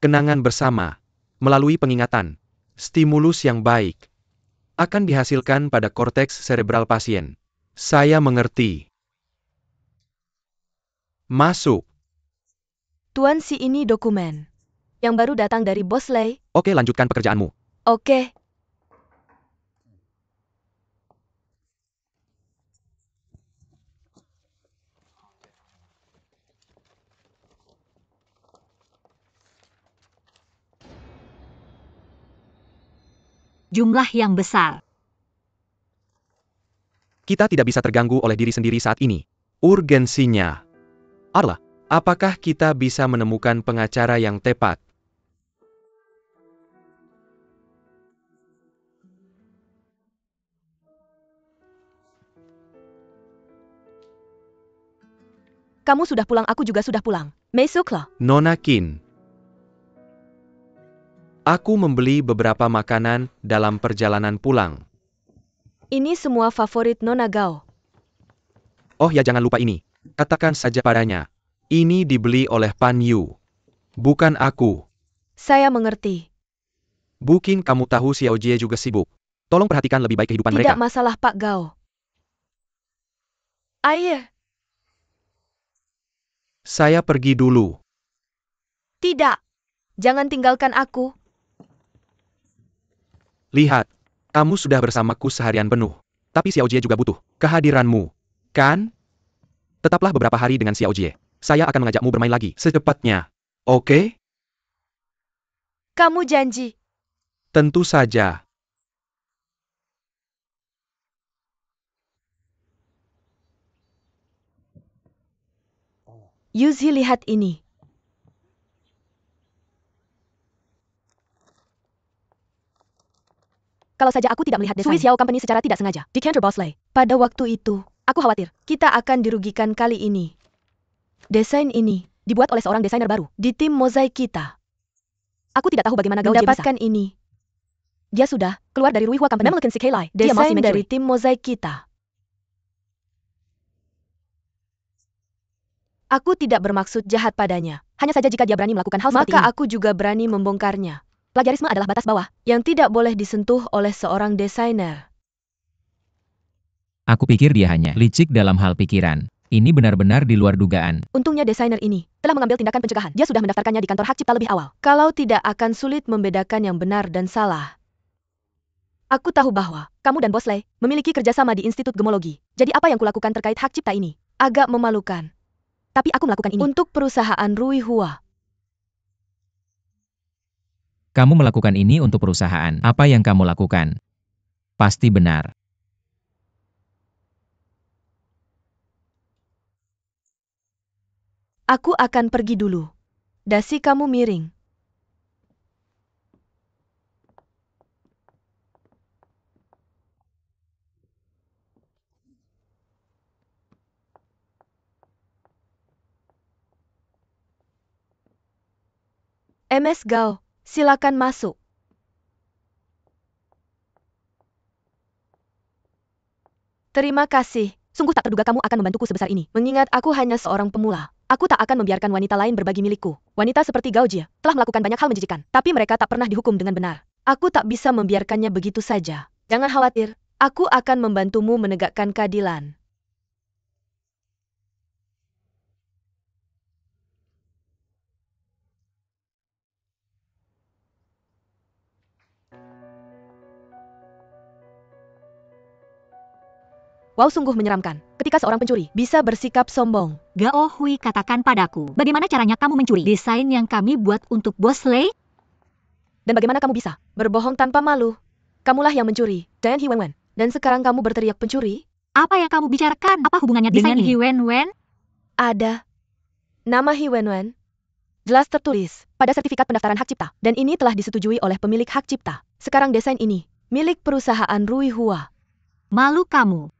Kenangan bersama, melalui pengingatan, stimulus yang baik, akan dihasilkan pada korteks serebral pasien. Saya mengerti. Masuk. Tuan, si ini dokumen yang baru datang dari Bosley. Oke, lanjutkan pekerjaanmu. Oke. Jumlah yang besar. Kita tidak bisa terganggu oleh diri sendiri saat ini. Urgensinya adalah, apakah kita bisa menemukan pengacara yang tepat? Kamu sudah pulang, aku juga sudah pulang. Masuklah. Nona Qin. Aku membeli beberapa makanan dalam perjalanan pulang. Ini semua favorit Nona Gao. Oh ya, jangan lupa ini. Katakan saja padanya. Ini dibeli oleh Pan Yu. Bukan aku. Saya mengerti. Mungkin kamu tahu Xiao Jie juga sibuk. Tolong perhatikan lebih baik kehidupan Tidak mereka. masalah, Pak Gao. Air. Saya pergi dulu. Tidak. Jangan tinggalkan aku. Lihat, kamu sudah bersamaku seharian penuh. Tapi Xiao Jie juga butuh kehadiranmu, kan? Tetaplah beberapa hari dengan Xiao Jie. Saya akan mengajakmu bermain lagi secepatnya. Oke? Kamu janji. Tentu saja. Yuzi, lihat ini. Kalau saja aku tidak melihat desain Swiss Yao Company secara tidak sengaja, Decanter Bosley. Pada waktu itu, aku khawatir kita akan dirugikan kali ini. Desain ini dibuat oleh seorang desainer baru di tim mozaik kita. Aku tidak tahu bagaimana Gao Jie mendapatkan ini. Dia sudah keluar dari Ruihua Company. Memiliki Keilai. Dia masih dari tim mozaik kita. Aku tidak bermaksud jahat padanya. Hanya saja jika dia berani melakukan hal seperti ini, maka aku juga berani membongkarnya. Plagiarisme adalah batas bawah yang tidak boleh disentuh oleh seorang desainer. Aku pikir dia hanya licik dalam hal pikiran. Ini benar-benar di luar dugaan. Untungnya desainer ini telah mengambil tindakan pencegahan. Dia sudah mendaftarkannya di kantor hak cipta lebih awal. Kalau tidak, akan sulit membedakan yang benar dan salah. Aku tahu bahwa kamu dan Bosley memiliki kerjasama di Institut Gemologi. Jadi apa yang kulakukan terkait hak cipta ini agak memalukan. Tapi aku melakukan ini untuk perusahaan Ruihua. Kamu melakukan ini untuk perusahaan. Apa yang kamu lakukan? Pasti benar. Aku akan pergi dulu. Dasi kamu miring. MS Gao, silakan masuk. Terima kasih. Sungguh tak terduga kamu akan membantuku sebesar ini. Mengingat aku hanya seorang pemula. Aku tak akan membiarkan wanita lain berbagi milikku. Wanita seperti Gao Jie telah melakukan banyak hal menjijikan, tapi mereka tak pernah dihukum dengan benar. Aku tak bisa membiarkannya begitu saja. Jangan khawatir, aku akan membantumu menegakkan keadilan. Wow, sungguh menyeramkan. Ketika seorang pencuri bisa bersikap sombong. Gao Hui, katakan padaku, bagaimana caranya kamu mencuri desain yang kami buat untuk Bosley? Dan bagaimana kamu bisa berbohong tanpa malu? Kamulah yang mencuri, Giant He Wenwen. Dan sekarang kamu berteriak pencuri? Apa yang kamu bicarakan? Apa hubungannya dengan He Wenwen? Ada. Nama He Wenwen jelas tertulis pada sertifikat pendaftaran hak cipta. Dan ini telah disetujui oleh pemilik hak cipta. Sekarang desain ini milik perusahaan Ruihua. Malu kamu.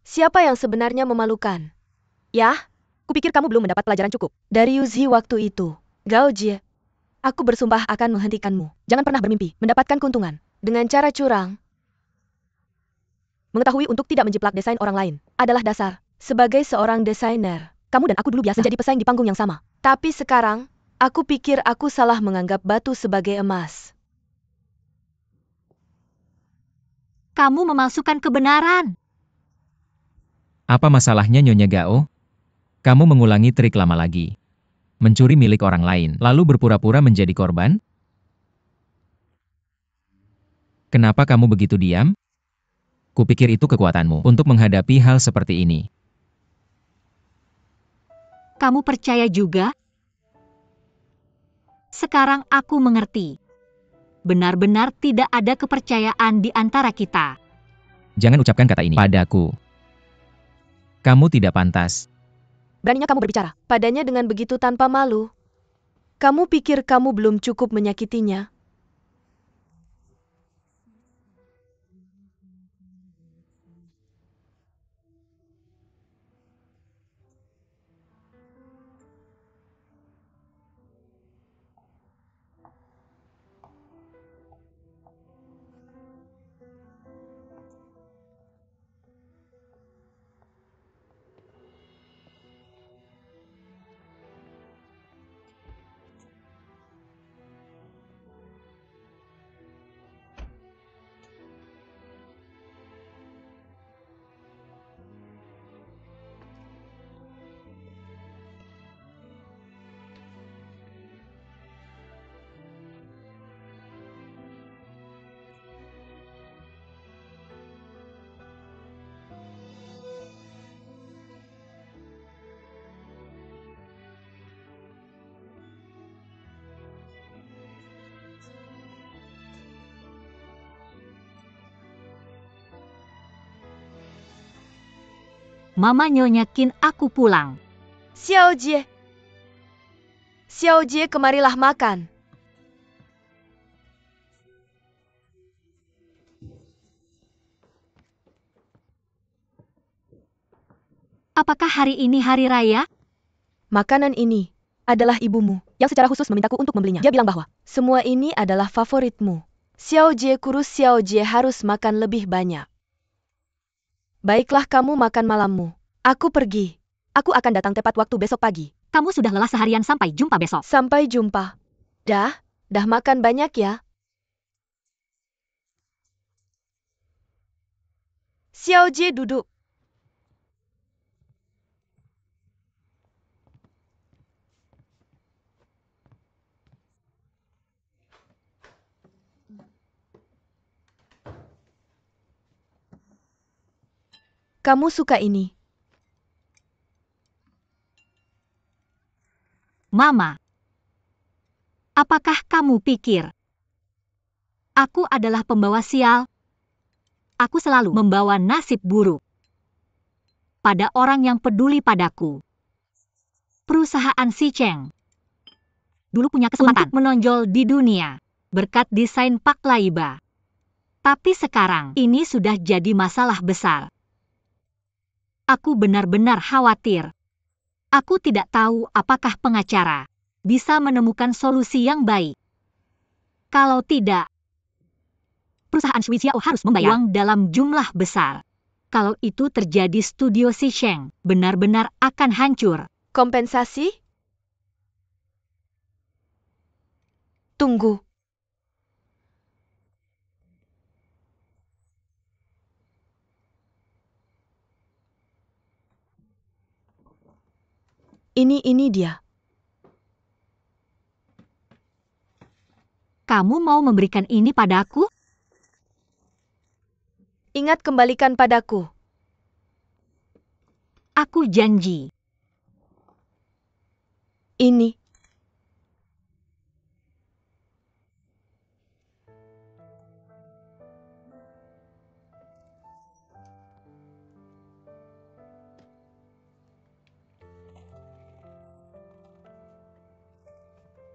Siapa yang sebenarnya memalukan? Yah, kupikir kamu belum mendapat pelajaran cukup. Dari Yuzi waktu itu, Gao Jie, aku bersumpah akan menghentikanmu. Jangan pernah bermimpi mendapatkan keuntungan dengan cara curang. Mengetahui untuk tidak menjiplak desain orang lain adalah dasar. Sebagai seorang desainer, kamu dan aku dulu biasa menjadi pesaing di panggung yang sama. Tapi sekarang, aku pikir aku salah menganggap batu sebagai emas. Kamu memalsukan kebenaran. Apa masalahnya Nyonya Gao? Kamu mengulangi trik lama lagi. Mencuri milik orang lain, lalu berpura-pura menjadi korban? Kenapa kamu begitu diam? Kupikir itu kekuatanmu untuk menghadapi hal seperti ini. Kamu percaya juga? Sekarang aku mengerti. Benar-benar tidak ada kepercayaan di antara kita. Jangan ucapkan kata ini padaku. Kamu tidak pantas. Beraninya kamu berbicara padanya dengan begitu tanpa malu. Kamu pikir kamu belum cukup menyakitinya? Mama nyonyakin aku pulang. Xiao Jie. Xiao Jie, kemarilah makan. Apakah hari ini hari raya? Makanan ini adalah ibumu yang secara khusus memintaku untuk membelinya. Dia bilang bahwa semua ini adalah favoritmu. Xiao Jie kurus, Xiao Jie harus makan lebih banyak. Baiklah, kamu makan malammu. Aku pergi. Aku akan datang tepat waktu besok pagi. Kamu sudah lelah seharian, sampai jumpa besok. Sampai jumpa. Dah makan banyak ya. Xiao Jie duduk. Kamu suka ini? Mama, apakah kamu pikir aku adalah pembawa sial? Aku selalu membawa nasib buruk pada orang yang peduli padaku. Perusahaan Xicheng dulu punya kesempatan untuk menonjol di dunia berkat desain Pak Laiba. Tapi sekarang ini sudah jadi masalah besar. Aku benar-benar khawatir. Aku tidak tahu apakah pengacara bisa menemukan solusi yang baik. Kalau tidak, perusahaan Shui Xiao harus membayar uang dalam jumlah besar. Kalau itu terjadi, studio Xicheng benar-benar akan hancur. Kompensasi? Tunggu. Ini dia. Kamu mau memberikan ini padaku? Ingat, kembalikan padaku. Aku janji. Ini.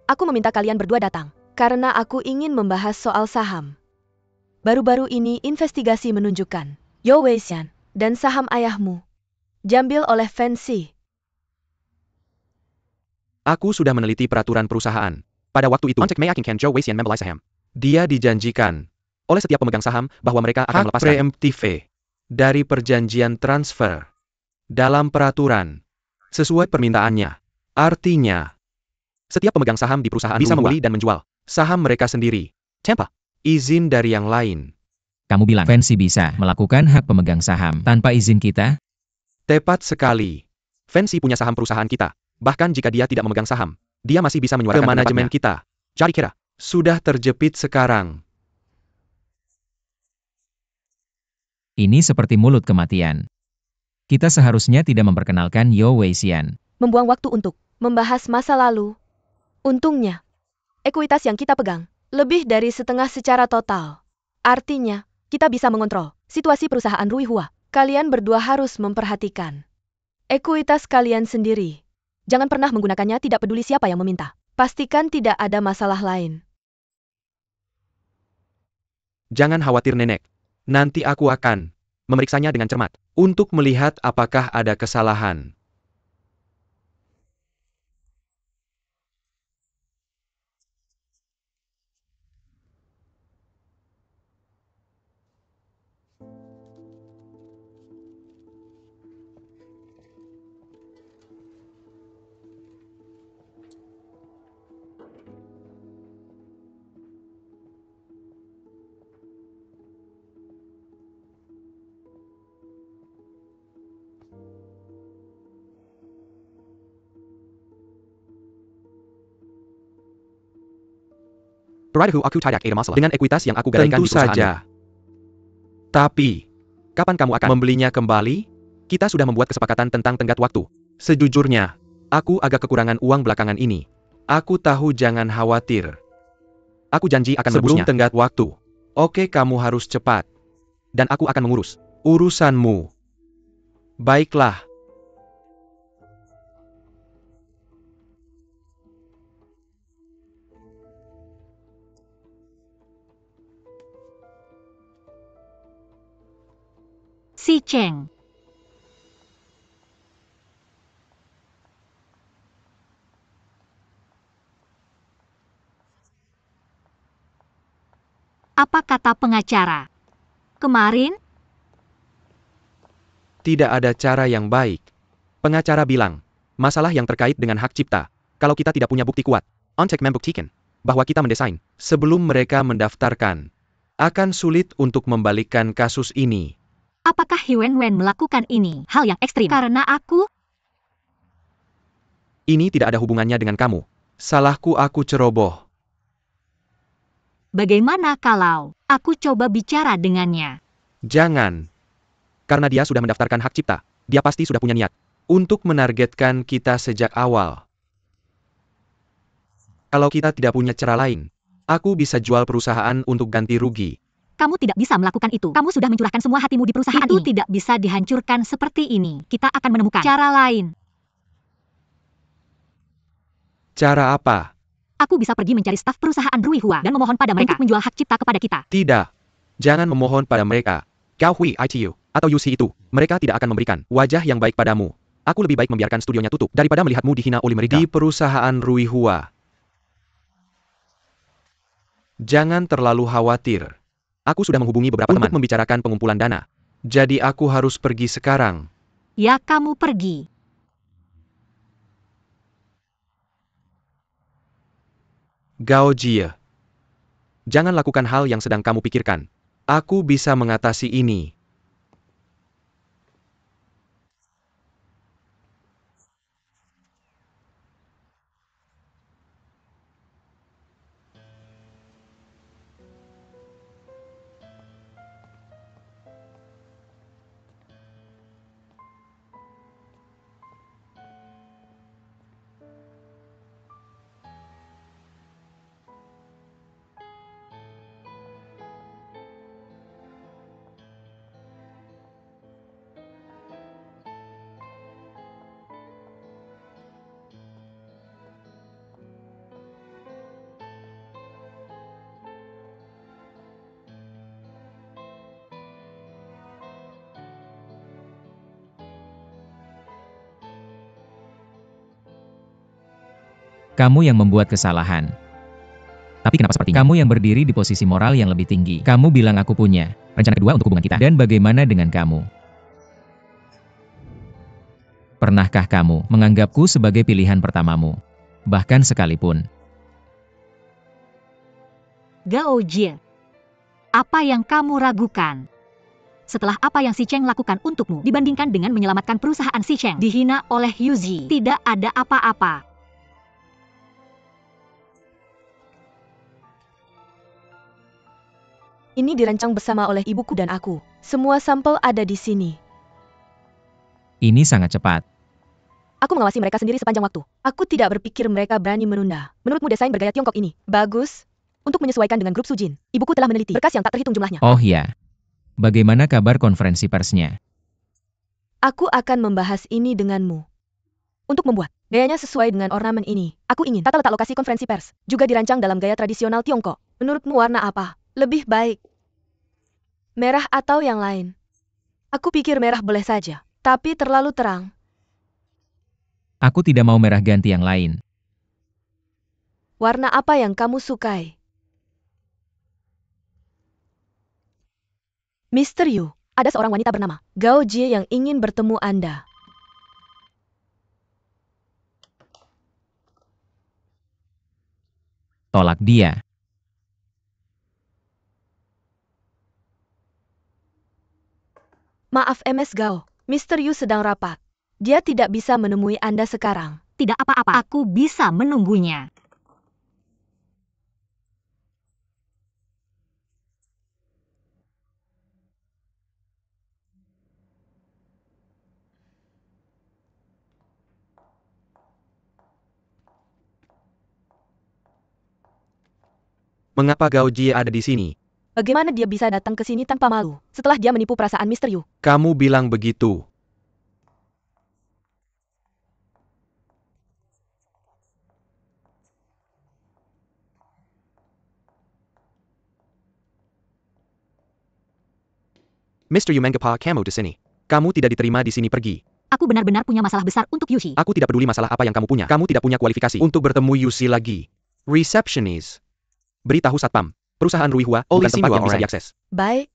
Aku meminta kalian berdua datang, karena aku ingin membahas soal saham. Baru-baru ini investigasi menunjukkan, Yo Weixian Dan saham ayahmu diambil oleh Fancy. Aku sudah meneliti peraturan perusahaan. Pada waktu itu, Ontek meyakinkan Joe Wei Xian membeli saham. Dia dijanjikan oleh setiap pemegang saham bahwa mereka akan melepaskan preemptive dari perjanjian transfer dalam peraturan sesuai permintaannya. Artinya, setiap pemegang saham di perusahaan bisa membeli dan menjual saham mereka sendiri tanpa izin dari yang lain. Kamu bilang Fancy bisa melakukan hak pemegang saham tanpa izin kita? Tepat sekali. Fancy punya saham perusahaan kita. Bahkan jika dia tidak memegang saham, dia masih bisa menyuarakan ke manajemen kita. Jadi kira, sudah terjepit sekarang. Ini seperti mulut kematian. Kita seharusnya tidak memperkenalkan Yo Wei Xian. Membuang waktu untuk membahas masa lalu. Untungnya, ekuitas yang kita pegang lebih dari setengah secara total. Artinya, kita bisa mengontrol situasi perusahaan Rui Hua. Kalian berdua harus memperhatikan ekuitas kalian sendiri. Jangan pernah menggunakannya tidak peduli siapa yang meminta. Pastikan tidak ada masalah lain. Jangan khawatir nenek. Nanti aku akan memeriksanya dengan cermat untuk melihat apakah ada kesalahan. Peradaku aku tidak ada masalah dengan ekuitas yang aku gadaikan di perusahaan. Tentu saja. Tapi, kapan kamu akan membelinya kembali? Kita sudah membuat kesepakatan tentang tenggat waktu. Sejujurnya, aku agak kekurangan uang belakangan ini. Aku tahu, jangan khawatir. Aku janji akan sebelum tenggat waktu. Oke, kamu harus cepat. Dan aku akan mengurus urusanmu. Baiklah. Si Cheng. Apa kata pengacara? Kemarin, Tidak ada cara yang baik. Pengacara bilang, masalah yang terkait dengan hak cipta. Kalau kita tidak punya bukti kuat, Ontek membuktikan bahwa kita mendesain sebelum mereka mendaftarkan. Akan sulit untuk membalikkan kasus ini. apakah Hiuen Wen melakukan ini? Hal yang ekstrim. Karena aku, Ini tidak ada hubungannya dengan kamu. Salahku, aku ceroboh. bagaimana kalau aku coba bicara dengannya? Jangan. Karena dia sudah mendaftarkan hak cipta. Dia pasti sudah punya niat untuk menargetkan kita sejak awal. Kalau kita tidak punya cara lain, aku bisa jual perusahaan untuk ganti rugi. Kamu tidak bisa melakukan itu. Kamu sudah mencurahkan semua hatimu di perusahaan itu. Tidak bisa dihancurkan seperti ini. Kita akan menemukan cara lain. Cara apa? Aku bisa pergi mencari staf perusahaan Rui Hua dan memohon pada mereka untuk menjual hak cipta kepada kita. Tidak. Jangan memohon pada mereka. Gao Hui ITU atau UC itu, mereka tidak akan memberikan wajah yang baik padamu. Aku lebih baik membiarkan studionya tutup daripada melihatmu dihina oleh mereka. Di perusahaan Rui Hua. Jangan terlalu khawatir. Aku sudah menghubungi beberapa teman untuk membicarakan pengumpulan dana. Jadi aku harus pergi sekarang. Ya, kamu pergi. Gao Jie. Jangan lakukan hal yang sedang kamu pikirkan. Aku bisa mengatasi ini. Kamu yang membuat kesalahan. Tapi kenapa seperti kamu yang berdiri di posisi moral yang lebih tinggi? Kamu bilang aku punya rencana kedua untuk hubungan kita. Dan bagaimana dengan kamu? Pernahkah kamu menganggapku sebagai pilihan pertamamu? Bahkan sekalipun. Gao Jie, apa yang kamu ragukan? Setelah apa yang Si Cheng lakukan untukmu dibandingkan dengan menyelamatkan perusahaan Si Cheng dihina oleh Yuzi, tidak ada apa-apa. Ini dirancang bersama oleh ibuku dan aku. Semua sampel ada di sini. Ini sangat cepat. Aku mengawasi mereka sendiri sepanjang waktu. Aku tidak berpikir mereka berani menunda. Menurutmu desain bergaya Tiongkok ini bagus? Untuk menyesuaikan dengan grup Sujin, ibuku telah meneliti berkas yang tak terhitung jumlahnya. Oh ya. Bagaimana kabar konferensi persnya? Aku akan membahas ini denganmu. Untuk membuat gayanya sesuai dengan ornamen ini, aku ingin tata letak lokasi konferensi pers juga dirancang dalam gaya tradisional Tiongkok. Menurutmu warna apa lebih baik? Merah atau yang lain? Aku pikir merah boleh saja, tapi terlalu terang. Aku tidak mau merah, ganti yang lain. Warna apa yang kamu sukai? Mr. Yu, ada seorang wanita bernama Gao Jie yang ingin bertemu Anda. Tolak dia. Maaf MS Gao, Mr. Yu sedang rapat. Dia tidak bisa menemui Anda sekarang. Tidak apa-apa, aku bisa menunggunya. Mengapa Gao Jie ada di sini? Bagaimana dia bisa datang ke sini tanpa malu setelah dia menipu perasaan Mr. Yu? Kamu bilang begitu. Mr. Yu mengapa kamu di sini? Kamu tidak diterima di sini, pergi. Aku benar-benar punya masalah besar untuk Yushi. Aku tidak peduli masalah apa yang kamu punya. Kamu tidak punya kualifikasi untuk bertemu Yusi lagi. Receptionist. Beritahu satpam. Perusahaan Ruihua bukan tempat yang bisa diakses. Baik.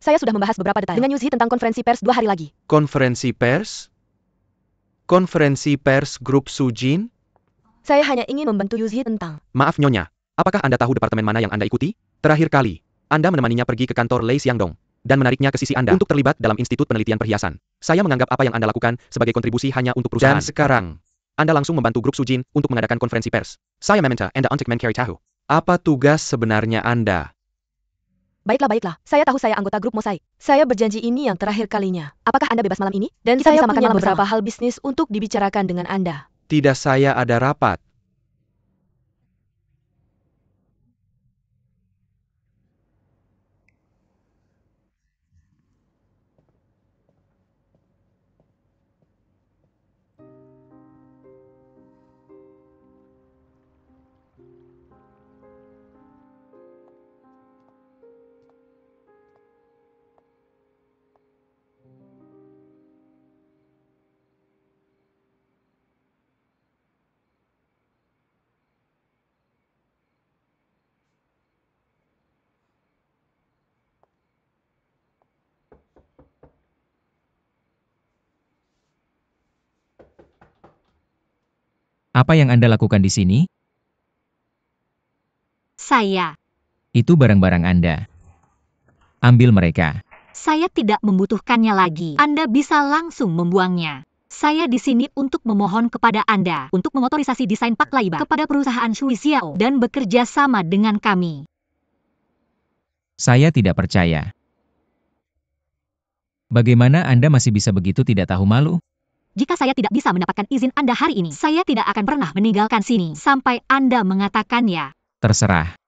Saya sudah membahas beberapa detail dengan Yuzi tentang konferensi pers 2 hari lagi. Konferensi pers? Konferensi pers grup Sujin? Saya hanya ingin membantu Yuzi tentang... Maaf Nyonya, apakah Anda tahu departemen mana yang Anda ikuti? Terakhir kali, Anda menemaninya pergi ke kantor Lei Xiangdong dan menariknya ke sisi Anda untuk terlibat dalam Institut Penelitian Perhiasan. Saya menganggap apa yang Anda lakukan sebagai kontribusi hanya untuk perusahaan. Dan sekarang, Anda langsung membantu grup Sujin untuk mengadakan konferensi pers. Saya meminta Anda untuk mencari tahu. Apa tugas sebenarnya Anda? Baiklah. Saya tahu saya anggota grup Mosaik. Saya berjanji ini yang terakhir kalinya. Apakah Anda bebas malam ini? Dan kita bisa makan malam beberapa hal bisnis untuk dibicarakan dengan Anda. Tidak, saya ada rapat. Apa yang Anda lakukan di sini? Saya Itu barang-barang Anda. Ambil mereka. tidak membutuhkannya lagi. Anda bisa langsung membuangnya. Saya di sini untuk memohon kepada Anda untuk mengotorisasi desain Pak Laiba kepada perusahaan Shui Xiao dan bekerja sama dengan kami. Saya tidak percaya. Bagaimana Anda masih bisa begitu tidak tahu malu? Jika saya tidak bisa mendapatkan izin Anda hari ini, saya tidak akan pernah meninggalkan sini sampai Anda mengatakan ya. Terserah.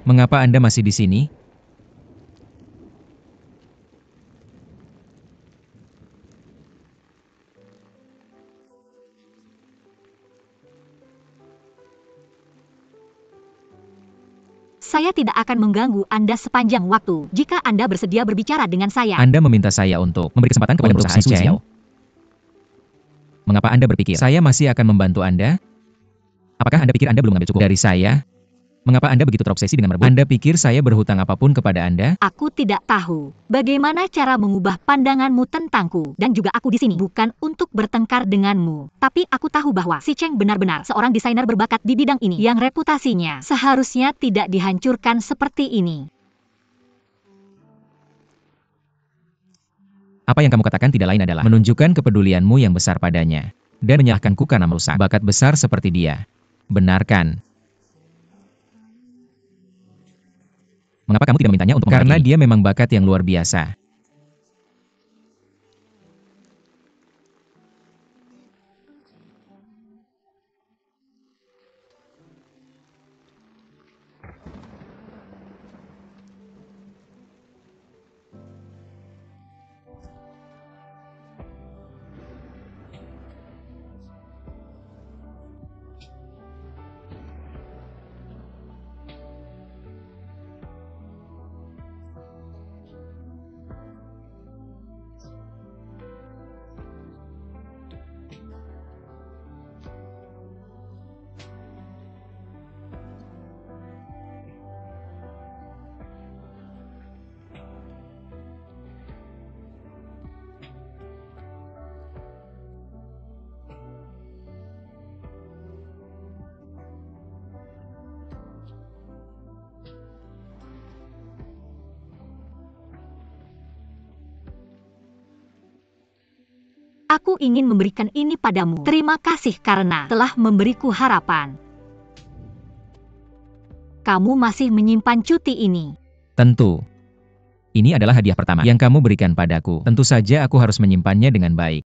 Mengapa Anda masih di sini? Saya tidak akan mengganggu Anda sepanjang waktu jika Anda bersedia berbicara dengan saya. Anda meminta saya untuk memberi kesempatan kepada perusahaan Su Xiao. Mengapa Anda berpikir saya masih akan membantu Anda? Apakah Anda pikir Anda belum mengambil cukup dari saya? Mengapa Anda begitu terobsesi dengan merebut? Anda pikir saya berhutang apapun kepada Anda? Aku tidak tahu bagaimana cara mengubah pandanganmu tentangku, dan juga aku di sini bukan untuk bertengkar denganmu. Tapi aku tahu bahwa si Cheng benar-benar seorang desainer berbakat di bidang ini yang reputasinya seharusnya tidak dihancurkan seperti ini. Apa yang kamu katakan tidak lain adalah menunjukkan kepedulianmu yang besar padanya dan menyalahkanku karena merusak bakat besar seperti dia. Benarkan? Mengapa kamu tidak memintanya untuk memperbaiki? Karena dia memang bakat yang luar biasa. Aku ingin memberikan ini padamu. Terima kasih karena telah memberiku harapan. Kamu masih menyimpan cuti ini. Tentu. Ini adalah hadiah pertama yang kamu berikan padaku. Tentu saja aku harus menyimpannya dengan baik.